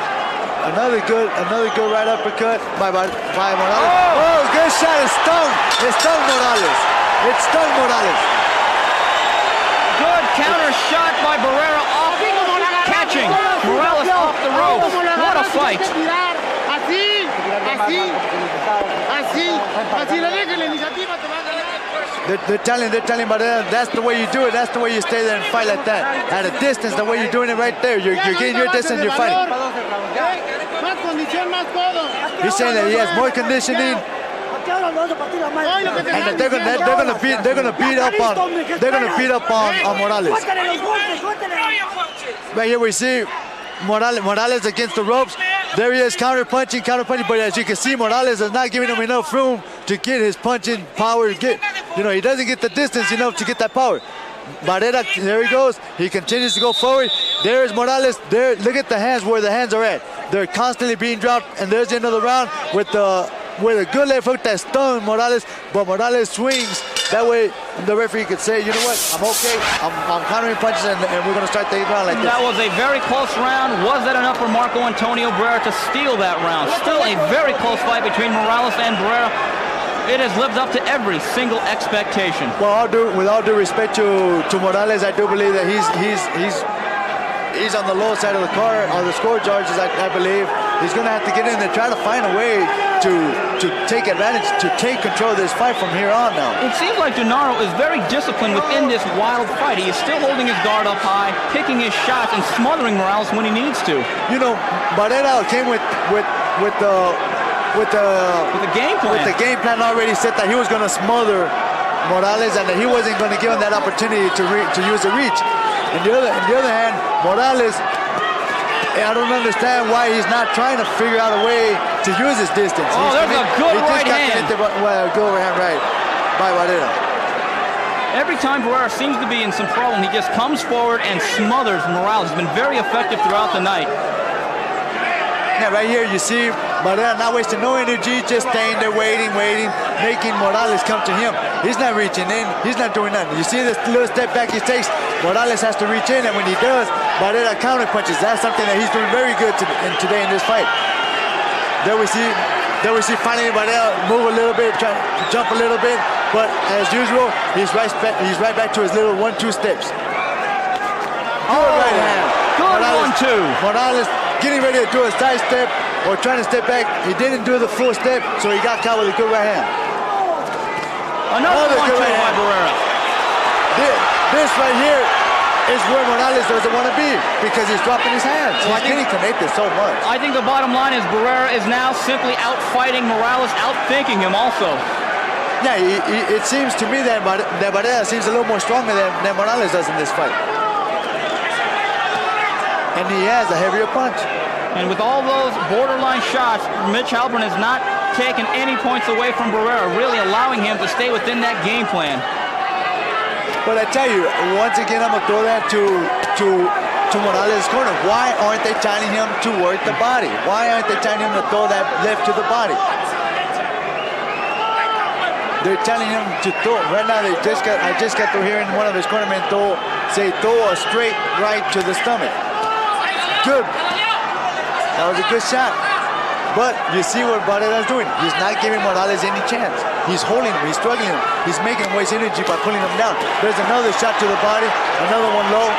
another good right uppercut by Morales. Oh, good shot! It stung Morales. It stung Morales. Good counter shot by Barrera off, catching Morales off the ropes. What a fight! They're telling Barrera, that's the way you do it. That's the way you stay there and fight like that. At a distance, the way you're doing it right there. You're getting your distance, you're fighting. He's saying that he has more conditioning. And they're gonna beat up on Morales. Right here we see Morales against the ropes. There he is, counter punching. But as you can see, Morales is not giving him enough room to get his punching power. He doesn't get the distance enough to get that power. Barrera, there he goes. He continues to go forward. There is Morales. There, look at the hands, where the hands are at. They're constantly being dropped. And there's another round with a good left hook that stung Morales. But Morales swings. That way, the referee could say, you know what, I'm okay. I'm countering punches, and we're going to start the round like this. That was a very close round. Was that enough for Marco Antonio Barrera to steal that round? Still a very close fight between Morales and Barrera. It has lived up to every single expectation. Well, with all due respect to Morales, I do believe that he's on the low side of the card, on the score charges, I believe. He's going to have to get in there, try to find a way to take advantage, to take control of this fight from here on now. It seems like Gennaro is very disciplined within this wild fight. He is still holding his guard up high, picking his shots, and smothering Morales when he needs to. You know, Barrera came with the game plan. With the game plan already set that he was going to smother Morales and that he wasn't going to give him that opportunity to use the reach. On the other hand, Morales, I don't understand why he's not trying to figure out a way to use his distance. There's a good right hand. Good right hand by Barrera. Every time Barrera seems to be in some problem, he just comes forward and smothers Morales. He's been very effective throughout the night. Yeah, right here you see Barrera not wasting no energy, just staying there waiting, making Morales come to him. He's not reaching in, he's not doing nothing. You see this little step back he takes, Morales has to reach in, and when he does, Barrera counter punches. That's something that he's doing very good today in this fight. There we see finally Barrera move a little bit, try to jump a little bit, but as usual, he's right back to his little 1-2 steps. Good right hand. Good 1-2. Morales getting ready to do a side step or trying to step back. He didn't do the full step, so he got caught with a good right hand. Another 1-2 by Barrera. This right here is where Morales doesn't want to be because he's dropping his hands. He's getting connected so much. I think the bottom line is Barrera is now simply outfighting Morales, outthinking him also. Yeah, it seems to me that Barrera seems a little more stronger than Morales does in this fight. And he has a heavier punch. And with all those borderline shots, Mitch Halpern has not taken any points away from Barrera, really allowing him to stay within that game plan. But I tell you, once again, I'm going to throw that to Morales' corner. Why aren't they telling him to work the body? Why aren't they telling him to throw that left to the body? They're telling him to throw. Right now, I just got to hear one of his cornermen say throw a straight right to the stomach. Good. That was a good shot. But you see what Barrera's doing. He's not giving Morales any chance. He's holding him. He's struggling him. He's making him waste energy by pulling him down. There's another shot to the body. Another one low.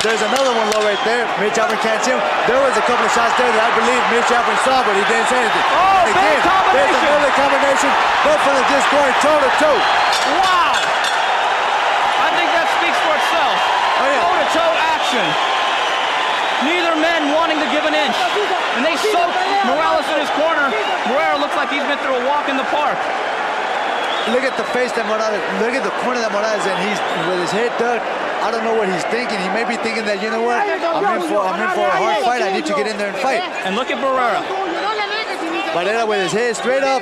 There's another one low right there. Mitch Albert can't see him. There was a couple of shots there that I believe Mitch Albert saw, but he didn't say anything. Oh, again, big combination. There's another combination. Both of them just going toe-to-toe. Wow. I think that speaks for itself. Oh, yeah. Toe-to-toe action. Neither man wanting to give an inch. And they soak Morales in his corner. Barrera looks like he's been through a walk in the park. Look at the face that Morales, look at the corner that Morales, and he's with his head ducked. I don't know what he's thinking. He may be thinking that, you know what, I'm in for a hard fight. I need to get in there and fight. And look at Barrera. Barrera with his head straight up.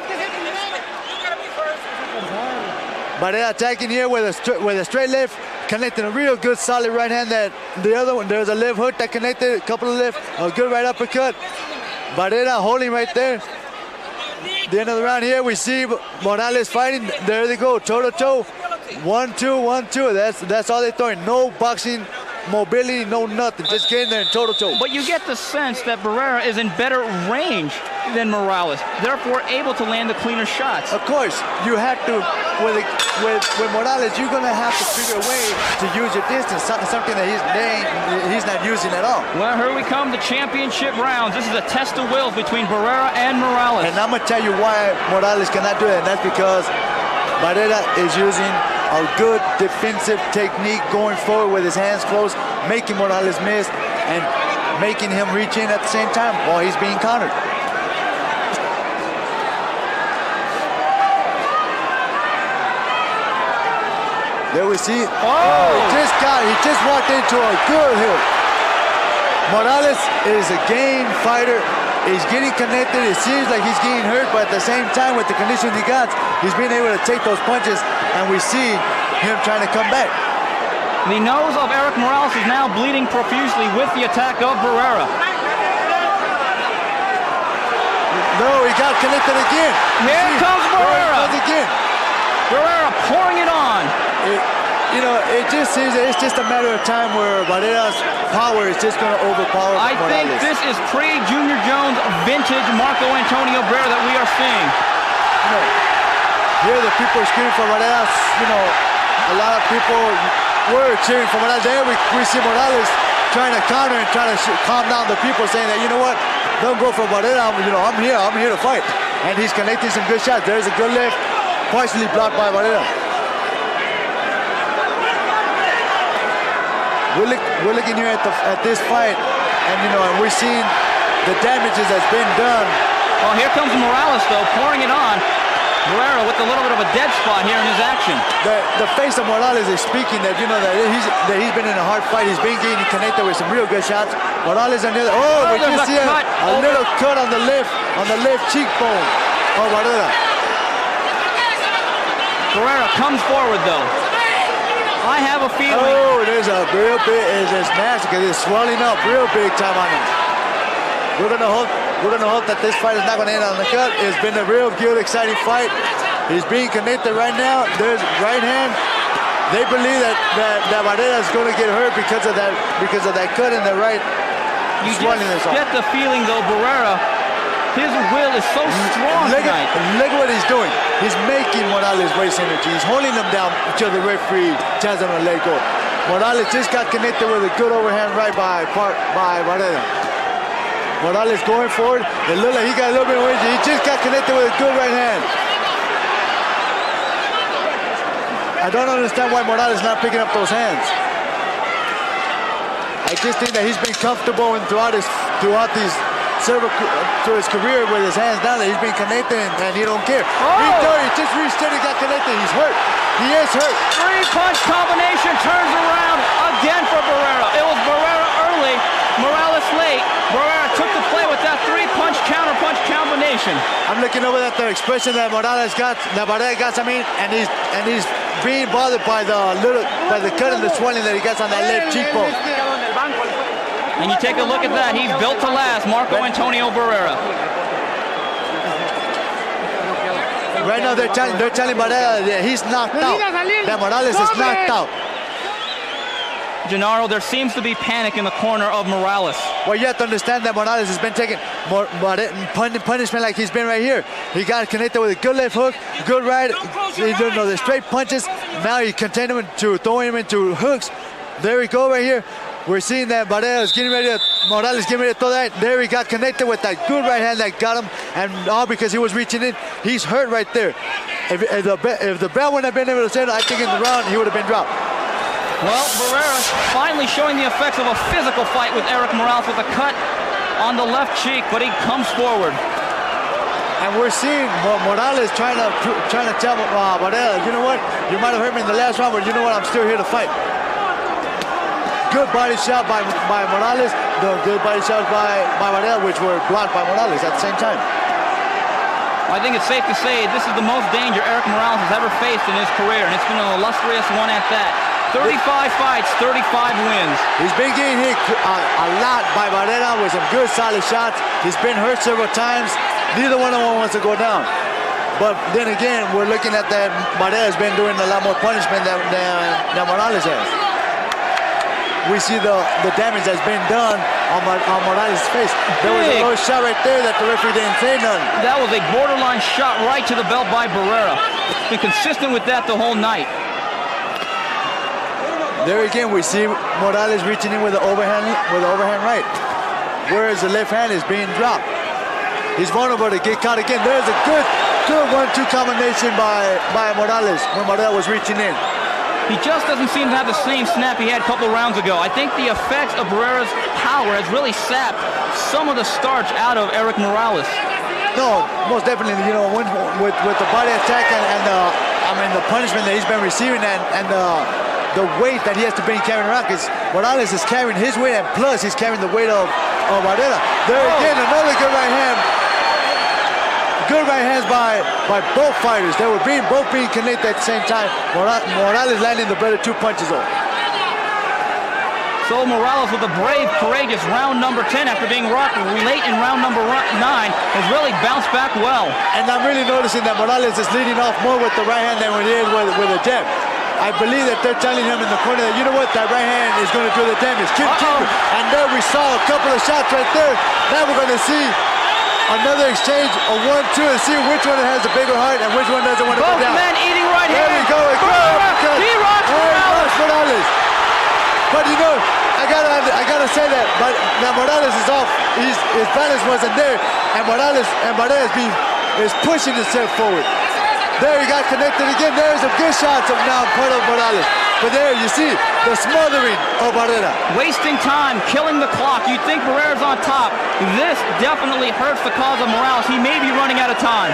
Barrera attacking here with a straight left, connecting a real good solid right hand. That the other one, there's a left hook that connected, a couple of left, a good right uppercut. Barrera holding right there. The end of the round here, we see Morales fighting. There they go, toe-to-toe. 1-2, 1-2. That's all they're throwing. No boxing mobility, no nothing. Just getting there and toe-to-toe. But you get the sense that Barrera is in better range than Morales, therefore able to land the cleaner shots. Of course, you have to, with Morales, you're going to have to figure a way to use your distance, something that he's not using at all. Well, here we come, the championship rounds. This is a test of wills between Barrera and Morales. And I'm going to tell you why Morales cannot do that, and that's because Barrera is using a good defensive technique going forward with his hands closed, making Morales miss and making him reach in at the same time while he's being countered. There we see. Oh, he just walked into a good hook. Morales is a game fighter. He's getting connected. It seems like he's getting hurt, but at the same time, with the conditions he got, he's been able to take those punches, and we see him trying to come back. The nose of Erik Morales is now bleeding profusely with the attack of Barrera. No, he got connected again. Here comes Barrera. Again. Barrera pouring it on. It just seems that it's just a matter of time where Barrera's power is just going to overpower Morales. I think this is pre-Junior Jones vintage Marco Antonio Barrera that we are seeing. Here the people are screaming for Morales. A lot of people were cheering for Morales. There we see Morales trying to counter and trying to calm down the people, saying that, you know what, don't go for Barrera. I'm here to fight. And he's connecting some good shots. There's a good left, partially blocked by Barrera. We're looking here at this fight, and we're seeing the damages that's been done. Well, here comes Morales, though, pouring it on. Barrera with a little bit of a dead spot here in his action. The face of Morales is speaking that that he's been in a hard fight. He's been getting connected with some real good shots. Morales on the other. Oh, we just see a little cut on the left cheekbone of Barrera. Barrera comes forward, though. I have a feeling. Oh, there's a real big, it's nasty because it's swelling up real big time on him. We're gonna hope that this fight is not gonna end on the cut. It's been a real good, exciting fight. He's being connected right now. There's right hand. They believe that Barrera is gonna get hurt because of that cut in the right. You just get the feeling though, Barrera, his will is so strong tonight. Look what he's doing. He's making Morales waste energy. He's holding him down until the referee tells him to let go. Morales just got connected with a good overhand right by Barrera. Morales going forward. It looked like he got a little bit of energy. He just got connected with a good right hand. I don't understand why Morales is not picking up those hands. I just think that he's been comfortable and throughout his career with his hands down, that he's been connected and he don't care. He just reached in and got connected. He's hurt. He is hurt. 3-punch combination turns around again for Barrera. It was Barrera early, Morales late. Barrera took the play with that 3-punch counter-punch combination. I'm looking over at the expression that Morales got, and he's being bothered by the cut and the swelling that he gets on that left cheekbone. And you take a look at that. He's built to last, Marco Antonio Barrera. Right now they're telling Barrera that he's knocked out. That Morales is knocked out. Gennaro, there seems to be panic in the corner of Morales. Well, you have to understand that Morales has been taking punishment like he's been right here. He got connected with a good left hook, good right, the straight punches. Now he continuing to throw him into hooks. There we go right here. We're seeing that Morales getting ready to throw that. There he got connected with that good right hand that got him, and all because he was reaching in. He's hurt right there. If the bell wouldn't have been able to send it, I think in the round he would have been dropped. Well, Barrera finally showing the effects of a physical fight with Erik Morales with a cut on the left cheek, but he comes forward. And we're seeing Morales trying to tell Barrera, you know what? You might have hurt me in the last round, but you know what? I'm still here to fight. Good body shot by Morales. The good body shots by Barrera, which were blocked by Morales at the same time. I think it's safe to say this is the most danger Erik Morales has ever faced in his career, and it's been an illustrious one at that. 35 fights, 35 wins. He's been getting hit a lot by Barrera with some good solid shots. He's been hurt several times. Neither one of them wants to go down. But then again, we're looking at that Barrera's been doing a lot more punishment than Morales has. We see the damage that's been done on Morales' face. There was a low shot right there that the referee didn't say nothing. That was a borderline shot right to the belt by Barrera. Been consistent with that the whole night. There again, we see Morales reaching in with the overhand right, whereas the left hand is being dropped. He's vulnerable to get caught again. There's a good 1-2 combination by Morales when Morales was reaching in. He just doesn't seem to have the same snap he had a couple rounds ago. I think the effects of Barrera's power has really sapped some of the starch out of Erik Morales. No, most definitely. You know, with the body attack and the punishment that he's been receiving and the weight that he has to be carrying around, because Morales is carrying his weight and plus he's carrying the weight of Barrera. There again, another good right hand. Good right hands by both fighters. They were both being connected at the same time. Morales landing the better 2 punches though. So Morales with a brave, courageous round number 10 after being rocked late in round number 9 has really bounced back well. And I'm really noticing that Morales is leading off more with the right hand than he is with a jab. I believe that they're telling him in the corner that, you know what, that right hand is going to do the damage. Keep. And there we saw a couple of shots right there. Now we're going to see another exchange of 1-2 and see which one has the bigger heart and which one doesn't want to go down. Both men eating right hand. There we go. He rocks Morales. But you know, I gotta say that. But now Morales is off. His balance wasn't there, and Barrera is pushing himself forward. There he got connected again. There's some good shots of now part of Morales. But there you see the smothering of Barrera. Wasting time, killing the clock. You think Barrera's on top. This definitely hurts the cause of Morales. He may be running out of time.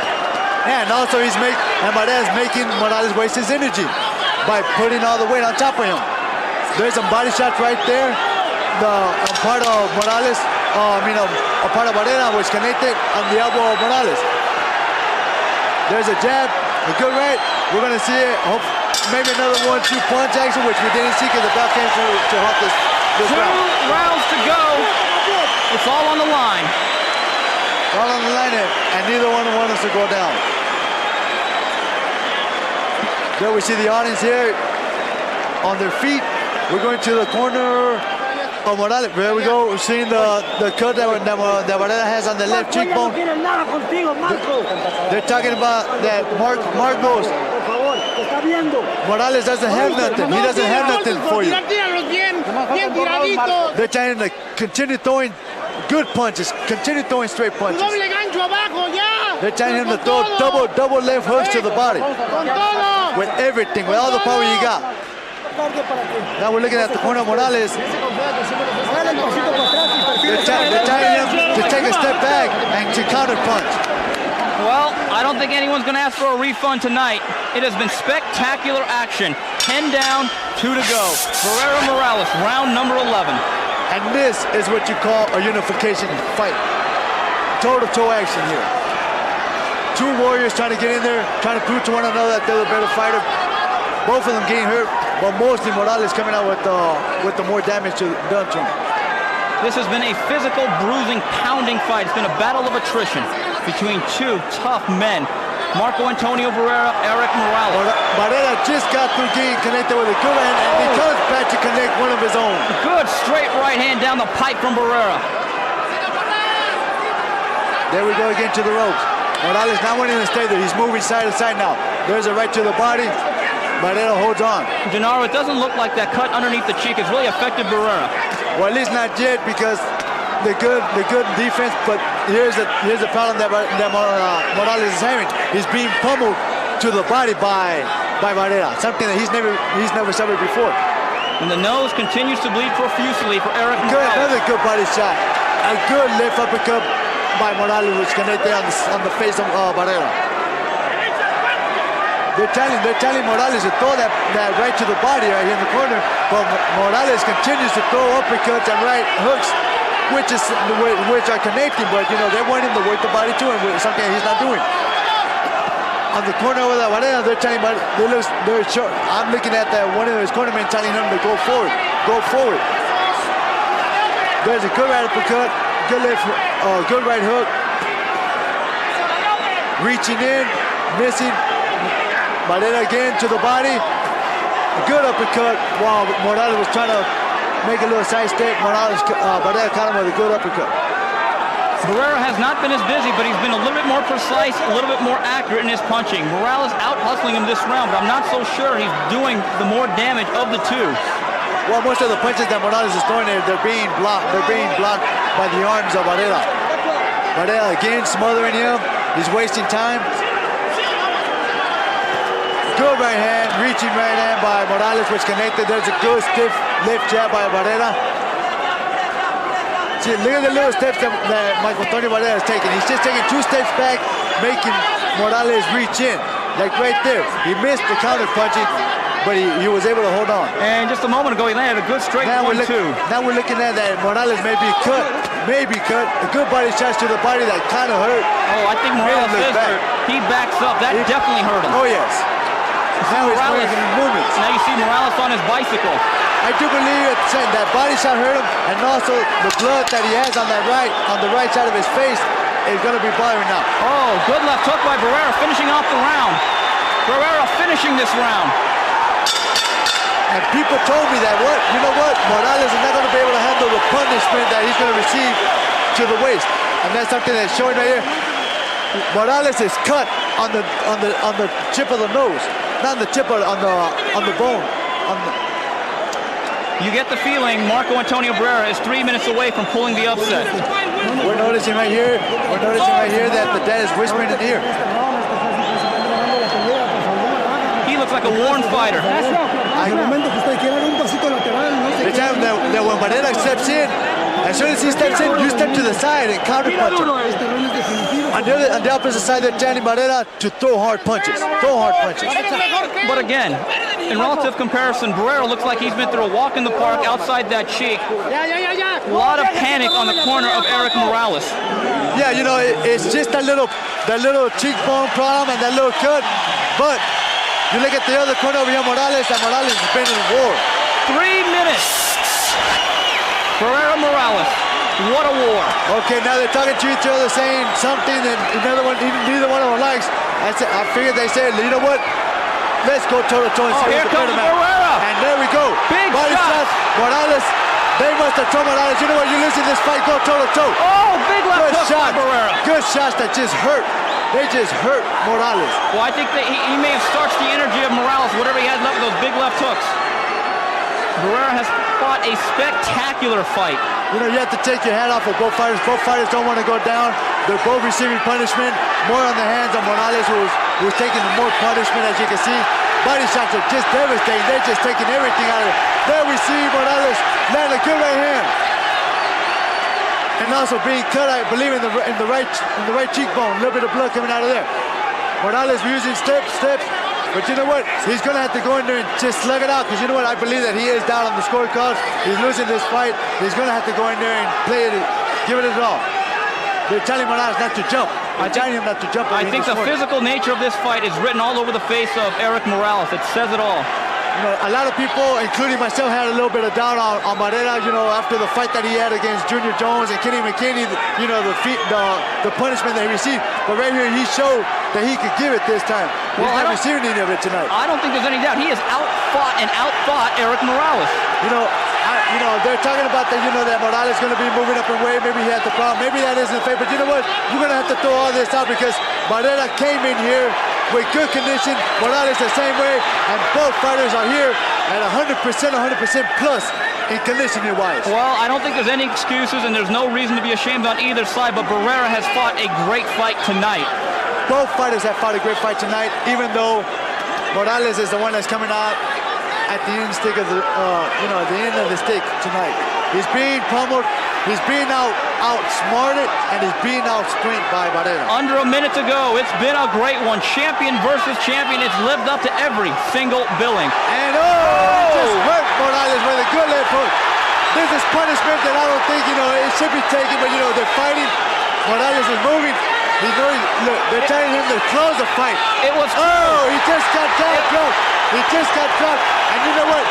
And also Barrera's making Morales waste his energy by putting all the weight on top of him. There's some body shots right there. A part of Morales, a part of Barrera was connected on the elbow of Morales. There's a jab, a good right. We're gonna see it. Maybe another 1-2 punch action, which we didn't see because the bell came to halt this round. 2 rounds to go. It's all on the line. All on the line, and neither one wants us to go down. There we see the audience here on their feet. We're going to the corner of Morales. There we go. We're seeing the cut that Barrera has on the left cheekbone. They're talking about that Mark knows. Morales doesn't have nothing. He doesn't have nothing for you. They're trying to continue throwing good punches, continue throwing straight punches. They're telling him to throw double left hooks to the body. With everything, with all the power you got. Now we're looking at the corner of Morales. They're telling him to take a step back and to counter punch. Well, I don't think anyone's going to ask for a refund tonight. It has been spectacular action. 10 down, 2 to go. Barrera Morales, round number 11. And this is what you call a unification fight. Toe-to-toe action here. 2 warriors trying to get in there, trying to prove to one another that they're the better fighter. Both of them getting hurt, but mostly Morales coming out with the more damage done to him. This has been a physical, bruising, pounding fight. It's been a battle of attrition between 2 tough men. Marco Antonio Barrera, Erik Morales. Barrera just got through getting connected with a good hand, and he comes back to connect one of his own. Good straight right hand down the pipe from Barrera. There we go again to the ropes. Morales not wanting to stay there. He's moving side to side now. There's a right to the body. Barrera holds on. Gennaro, it doesn't look like that cut underneath the cheek has really affected Barrera. Well, at least not yet, because the good defense. But here's the problem that Morales is having. He's being pummeled to the body by Barrera, something that he's never suffered before. And the nose continues to bleed profusely for Erik Morales. Another good body shot. A good left uppercut by Morales, which connected on the face of Barrera. They're telling Morales to throw that right to the body right here in the corner, but Morales continues to throw uppercuts and right hooks, which are connecting. But they want him to work the body too, and something he's not doing. On the corner over the Barrera, they're telling him, they're short. I'm looking at that one of his cornermen telling him to go forward, go forward. There's a good right uppercut, good left, good right hook. Reaching in, missing. Barrera again to the body. A good uppercut while Morales was trying to make a little side step. Barrera caught him with a good uppercut. Barrera has not been as busy, but he's been a little bit more precise, a little bit more accurate in his punching. Morales out-hustling him this round, but I'm not so sure he's doing the more damage of the two. Well, most of the punches that Morales is throwing there, they're being blocked. They're being blocked by the arms of Barrera. Barrera again smothering him. He's wasting time. Good right hand, reaching right hand by Morales, which connected. There's a good stiff left jab by Barrera. See, look at the little steps that Michael Antonio Barrera is taking. He's just taking 2 steps back, making Morales reach in. Like right there. He missed the counter punching, but he was able to hold on. And just a moment ago, he landed a good straight 1-2. Now we're looking at that Morales may be cut. A good body shots to the body that kind of hurt. Oh, I think Morales is hurt. He backs up. That definitely hurt him. Oh, yes. Now he's making movements. Now you see Morales on his bicycle. I do believe that body shot hurt him, and also the blood that he has on the right side of his face is going to be bothering now. Oh, good left hook by Barrera, finishing off the round. Barrera finishing this round. And people told me that Morales is not going to be able to handle the punishment that he's going to receive to the waist, and that's something that's showing right here. Morales is cut on the tip of the nose. Not on the tip, but on the bone. You get the feeling Marco Antonio Barrera is 3 minutes away from pulling the upset. We're noticing right here that the dad is whispering in the ear. He looks like a worn fighter. The time that when Barrera steps in, as soon as he steps in, you step to the side and counter punch him. On the opposite side, they're telling Barrera to throw hard punches. But again, in relative comparison, Barrera looks like he's been through a walk in the park outside that cheek. A lot of panic on the corner of Erik Morales. Yeah, it's just that little cheekbone problem and that little cut. But you look at the other corner over here, Morales, and Morales has been in war. 3 minutes. Barrera Morales. What a war. Okay, now they're talking to each other, saying something that neither one of them likes. I figured they said, you know what? Let's go toe-to-toe and see here comes Barrera. And there we go. Big body shots. Morales, they must have told Morales, you know what, you're losing this fight, go toe-to-toe. Oh, big left hook by Barrera. Good shots that just hurt. They just hurt Morales. Well, I think that he may have starched the energy of Morales, whatever he had left with those big left hooks. Barrera has fought a spectacular fight. You have to take your hat off of both fighters. Both fighters don't want to go down. They're both receiving punishment. More on the hands of Morales, who's taking more punishment, as you can see. Body shots are just devastating. They're just taking everything out of it. There we see Morales land a good right hand. And also being cut, I believe, in the right cheekbone. A little bit of blood coming out of there. Morales using steps. But you know what? He's going to have to go in there and just slug it out, because you know what? I believe that he is down on the scorecards. He's losing this fight. He's going to have to go in there and play it, give it his all. They're telling Morales not to jump. They're telling him not to jump. I think the physical nature of this fight is written all over the face of Erik Morales. It says it all. A lot of people, including myself, had a little bit of doubt on Barrera, after the fight that he had against Junior Jones and Kenny McKinney, the punishment that he received. But right here, he showed that he could give it this time. He's not receiving any of it tonight. I don't think there's any doubt. He has outfought Erik Morales. They're talking about that, that Morales is going to be moving up in weight. Maybe he had the problem. Maybe that isn't fair. But you know what? You're going to have to throw all this out, because Barrera came in here with good condition. Morales the same way. And both fighters are here at 100% plus in conditioning-wise. Well, I don't think there's any excuses, and there's no reason to be ashamed on either side, but Barrera has fought a great fight tonight. Both fighters have fought a great fight tonight, even though Morales is the one that's coming out at the end stick of the, at the end of the stick tonight. He's being pummeled, he's being outsmarted, and he's being outsprinted by Barrera. Under a minute to go. It's been a great one. Champion versus champion. It's lived up to every single billing. And he just hurt Morales with a good left hook. This is punishment that I don't think, it should be taken, but, they're fighting. Morales is moving. Look, they're telling him to close the fight. It was he just got dropped. He just got dropped. And you know what?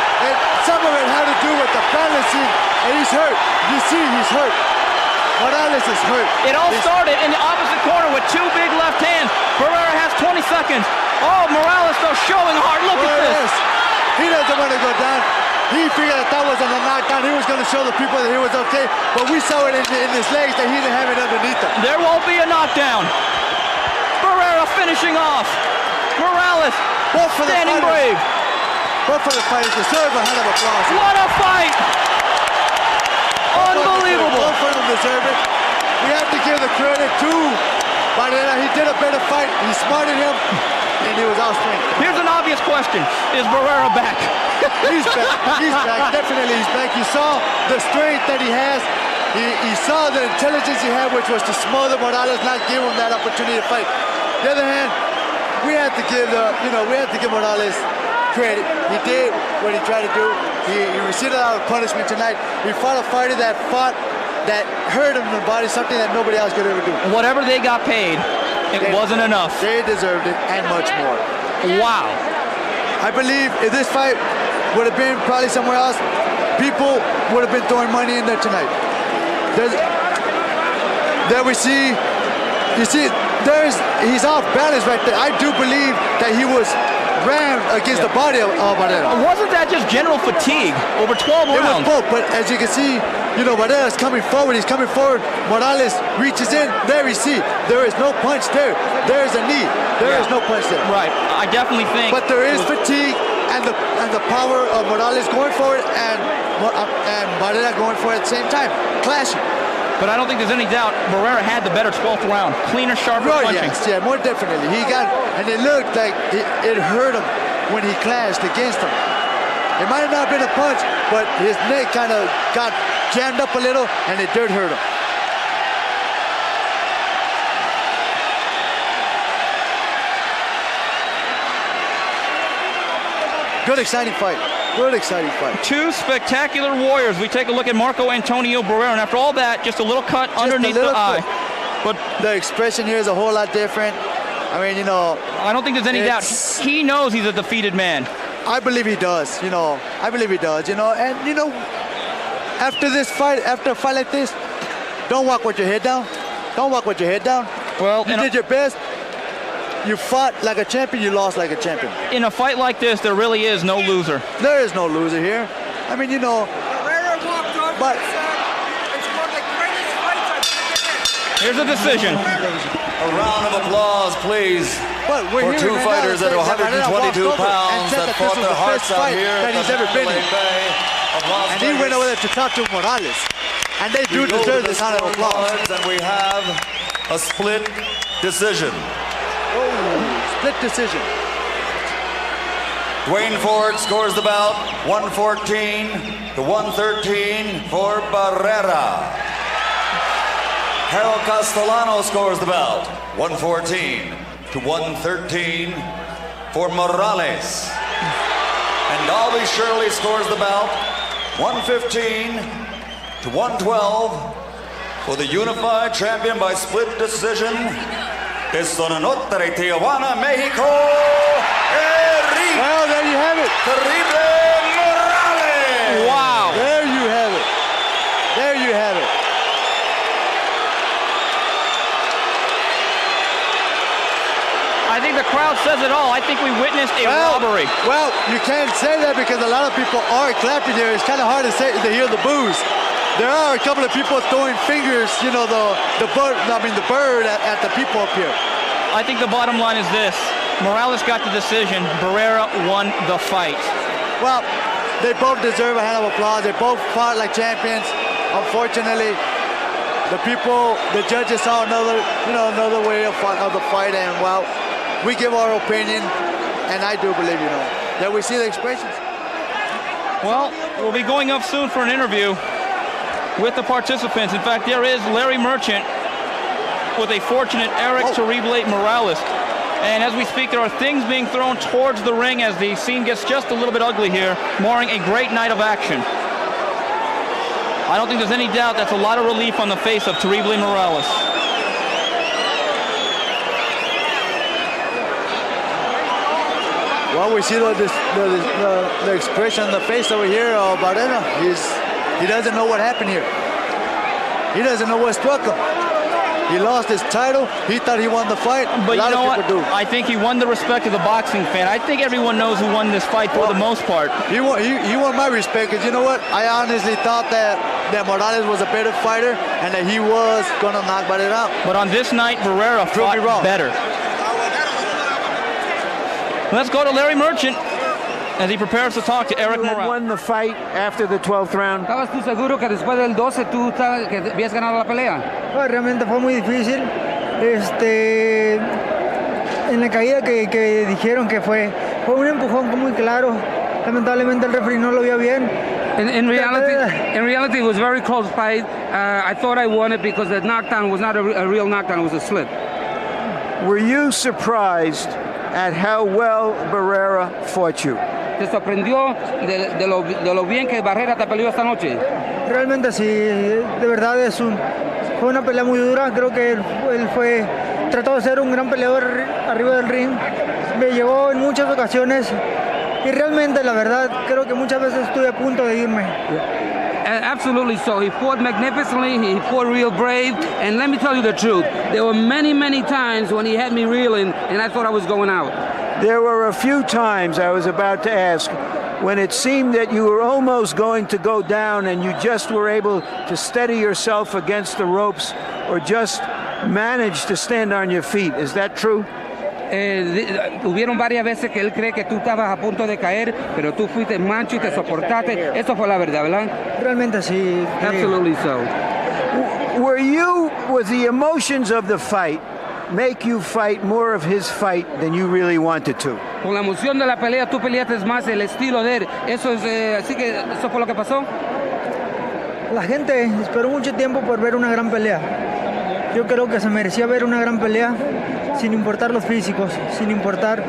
Some of it had to do with the balancing. And he's hurt. You see he's hurt. Morales is hurt. It all started in the opposite corner with two big left hands. Barrera has 20 seconds. Oh, Morales though showing hard. Look at this. He doesn't want to go down. He figured that wasn't a knockdown. He was going to show the people that he was okay. But we saw it in his legs that he didn't have it underneath him. There won't be a knockdown. Barrera finishing off. Morales standing brave. Both for the fighters deserve a hand of applause. What a fight! Unbelievable. Both of them deserve it. We have to give the credit to Barrera. He did a better fight. He smarted him, and he was outsprinted. Here's an obvious question. Is Barrera back? He's back. He's back. Definitely he's back. You saw the strength that he has. He saw the intelligence he had, which was to smother Morales, not give him that opportunity to fight. On the other hand, we have to give Morales credit. He did what he tried to do. He received a lot of punishment tonight. He fought a fighter that hurt him in the body, something that nobody else could ever do. Whatever they got paid, it wasn't enough. They deserved it and much more. Wow. I believe if this fight would have been probably somewhere else, people would have been throwing money in there tonight. There we see, he's off balance right there. I do believe that he was rammed against the body of Barrera. Wasn't that just general fatigue over 12 rounds? It was both, but as you can see, Barrera's coming forward. He's coming forward. Morales reaches in. There we see. There is no punch there. There is a knee. There is no punch there. Right. I definitely think. But there is fatigue and the power of Morales going forward and Barrera going forward at the same time, clashing. But I don't think there's any doubt Barrera had the better 12th round. Cleaner, sharper punching. Yes, yeah, more definitely. And it looked like it hurt him when he clashed against him. It might have not been a punch, but his neck kind of got jammed up a little, and it did hurt him. Good, exciting fight. Good, exciting fight. Two spectacular warriors. We take a look at Marco Antonio Barrera, and after all that, just a little cut underneath the eye. But the expression here is a whole lot different. I mean, I don't think there's any doubt. He knows he's a defeated man. I believe he does. I believe he does. And after this fight, after a fight like this, don't walk with your head down. Don't walk with your head down. Well, you did your best. You fought like a champion, you lost like a champion. In a fight like this, there really is no loser. There is no loser here. I mean, Barrera walked off but it's one of the greatest fights I've ever here's a decision. A round of applause, please, for two fighters at 122 pounds that fought their hearts out here that he's ever been in. And he went over there to talk to Morales. And they do deserve this round of applause. And we have a split decision. Split decision. Dwayne Ford scores the bout 114 to 113 for Barrera. Harold Castellano scores the bout 114 to 113 for Morales. And Dolby Shirley scores the bout 115 to 112 for the unified champion by split decision. Sonanotre, Tijuana, Mexico, Erik. Well, there you have it. Terrible Morales. Wow. There you have it. There you have it. I think the crowd says it all. I think we witnessed a robbery. Well, you can't say that because a lot of people are clapping here. It's kind of hard to say to hear the boos. There are a couple of people throwing fingers, the bird at the people up here. I think the bottom line is this. Morales got the decision. Barrera won the fight. Well, they both deserve a hand of applause. They both fought like champions. Unfortunately, the judges saw another way of the fight, and well, we give our opinion, and I do believe, that we see the expressions. Well, we'll be going up soon for an interview with the participants. In fact, there is Larry Merchant with a fortunate Erik Morales. And as we speak, there are things being thrown towards the ring as the scene gets just a little bit ugly here, marring a great night of action. I don't think there's any doubt that's a lot of relief on the face of Terrible Morales. Well, we see the expression on the face over here of Barrera. He doesn't know what happened here. He doesn't know what struck him. He lost his title. He thought he won the fight. But you know what? I think he won the respect of the boxing fan. I think everyone knows who won this fight for the most part. He won my respect, because you know what? I honestly thought that Morales was a better fighter and that he was going to knock Barrera out. But on this night, Barrera fought better. Let's go to Larry Merchant as he prepares to talk to Erik Morales. Won the fight after the 12th round. ¿Estabas tú seguro que después del 12 tú que habías ganado la pelea? Realmente fue muy difícil. En la caída que dijeron que fue un empujón muy claro. Lamentablemente el referee no lo vio bien. In reality, it was a very close fight. I thought I won it because the knockdown was not a real knockdown; it was a slip. Were you surprised at how well Barrera fought you? ¿Te sorprendió de lo bien que Barrera te peleó esta noche? Realmente sí, de verdad fue una pelea muy dura. Creo que él trató de ser un gran peleador arriba del ring. Me llevó en muchas ocasiones y realmente, la verdad, creo que muchas veces estuve a punto de irme. Absolutely so. He fought magnificently. He fought real brave. And let me tell you the truth. There were many, many times when he had me reeling, and I thought I was going out. There were a few times, I was about to ask, when it seemed that you were almost going to go down and you just were able to steady yourself against the ropes or just manage to stand on your feet. Is that true? Hubieron varias veces que él cree que tú estabas a punto de caer, pero tú fuiste mancho y te soportaste. Eso fue la verdad, ¿verdad? Realmente sí. Absolutely so. Was the emotions of the fight make you fight more of his fight than you really wanted to? Con la emoción de la pelea, tú peleaste más el estilo de él. Así que eso fue lo que pasó. La gente esperó mucho tiempo por ver una gran pelea. Yo creo que se merecía ver una gran pelea, sin importar los físicos, sin importar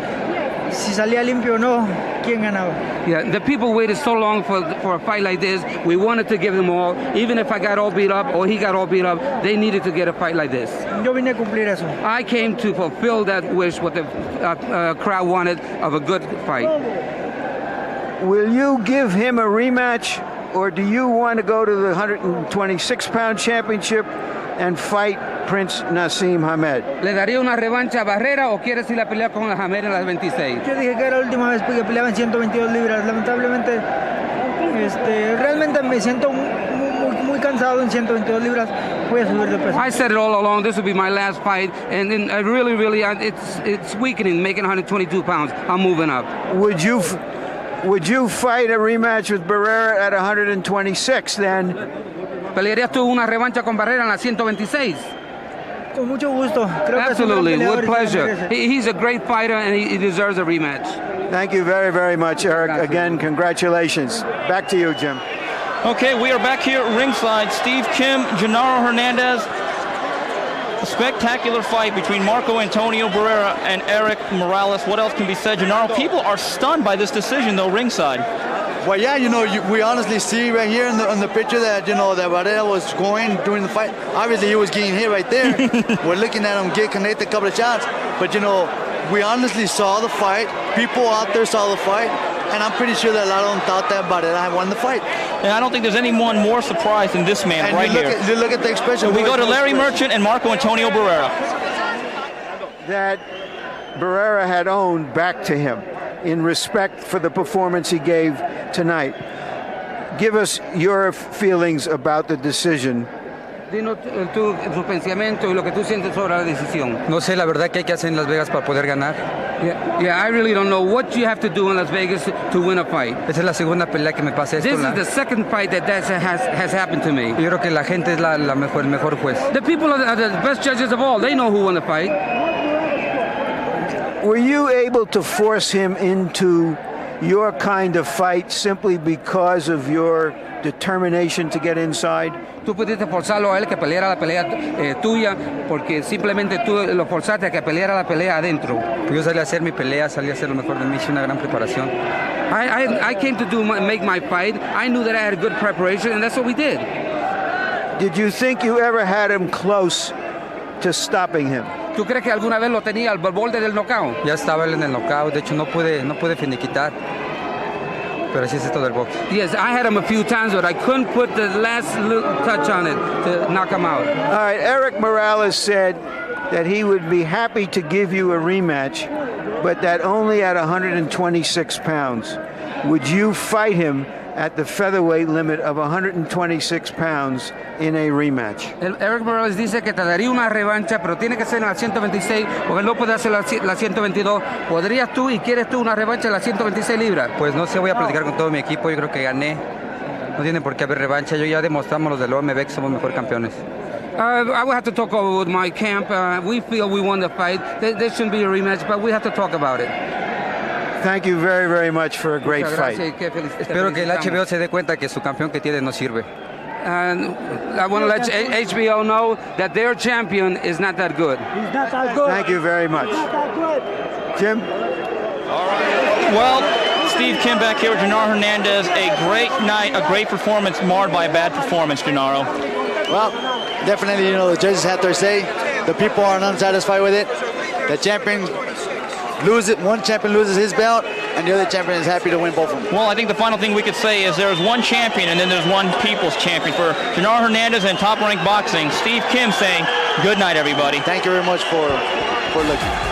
si salía limpio o no, quién ganaba. Yeah, the people waited so long for a fight like this. We wanted to give them all, even if I got all beat up or he got all beat up, they needed to get a fight like this. Yo vine a cumplir eso. I came to fulfill that wish, what the crowd wanted, of a good fight. Will you give him a rematch, or do you want to go to the 126-pound championship and fight Prince Naseem Hamed? ¿Le daría una revancha a Barrera o quieres ir a pelear con Hamed en las 26? Yo dije que era la última vez que peleaba en 122 libras. Lamentablemente, realmente me siento muy cansado en 122 libras. Voy a subir de peso. I said it all along. This would be my last fight, and really, it's weakening, making 122 pounds. I'm moving up. Would you fight a rematch with Barrera at 126 then? ¿Pelearías tú una revancha con Barrera en la 126? Con mucho gusto. Creo Absolutely, que with pleasure. He's a great fighter and he deserves a rematch. Thank you very, very much, Erik. Again, congratulations. Back to you, Jim. Okay, we are back here at ringside. Steve Kim, Genaro Hernandez. A spectacular fight between Marco Antonio Barrera and Erik Morales. What else can be said, Genaro? People are stunned by this decision, though, ringside. Well, yeah, we honestly see right here in the picture that, that Barrera was going during the fight. Obviously, he was getting hit right there. We're looking at him get connected a couple of shots. But, we honestly saw the fight. People out there saw the fight. And I'm pretty sure that a lot of them thought that Barrera had won the fight. And I don't think there's anyone more surprised than this man and right here. You look at the expression. So we go to Larry Merchant and Marco Antonio Barrera. That Barrera had owned back to him in respect for the performance he gave tonight. Give us your feelings about the decision Dinos tú tu pensamiento y lo que tú sientes sobre la decisión. No sé la verdad qué hay que hacer en Las Vegas para poder ganar. Yeah, I really don't know what you have to do in Las Vegas to win a fight. Esa es la segunda pelea que me pasa esto. This is the second fight that has happened to me. Yo creo que la gente es el mejor juez. The people are the best judges of all. They know who won the fight. Were you able to force him into your kind of fight simply because of your determination to get inside? Tú pudiste forzarlo a él que peleara la pelea tuya porque simplemente tú lo forzaste a que peleara la pelea adentro. Yo salí a hacer mi pelea, salí a hacer lo mejor de mí, hice una gran preparación. I came to make my fight. I knew that I had good preparation, and that's what we did. Did you think you ever had him close to stopping him? ¿Tú crees que alguna vez lo tenía al borde del knockout? Ya estaba él en el knockout, de hecho no pude finiquitar. Pero así es esto del box. Yes, I had him a few times, but I couldn't put the last little touch on it to knock him out. All right, Erik Morales said that he would be happy to give you a rematch, but that only at 126 pounds. Would you fight him at the featherweight limit of 126 pounds in a rematch? Erik Morales dice que te daría una revancha, pero tiene que ser en la 126, porque él no puede hacer la 122. ¿Podrías tú y quieres tú una revancha en la 126 libras? Pues no sé, voy a platicar con todo mi equipo, yo creo que gané. No tiene por qué haber revancha, yo ya demostramos los del OMB que somos mejor campeones. I will have to talk over with my camp. We feel we won the fight. There shouldn't be a rematch, but we have to talk about it. Thank you very, very much for a great fight. Espero que el HBO se dé cuenta que su campeón que tiene no sirve. And I want to let HBO know that their champion is not that good. He's not that good. Thank you very much. He's not that good. Jim? All right. Well, Steve Kim back here with Genaro Hernandez. A great night, a great performance marred by a bad performance, Genaro. Well, definitely, the judges had their say. The people are unsatisfied with it. The champion one champion loses his belt, and the other champion is happy to win both of them. Well, I think the final thing we could say is there's one champion, and then there's one people's champion. For Genaro Hernandez and Top Rank Boxing, Steve Kim saying, good night, everybody. Thank you very much for looking.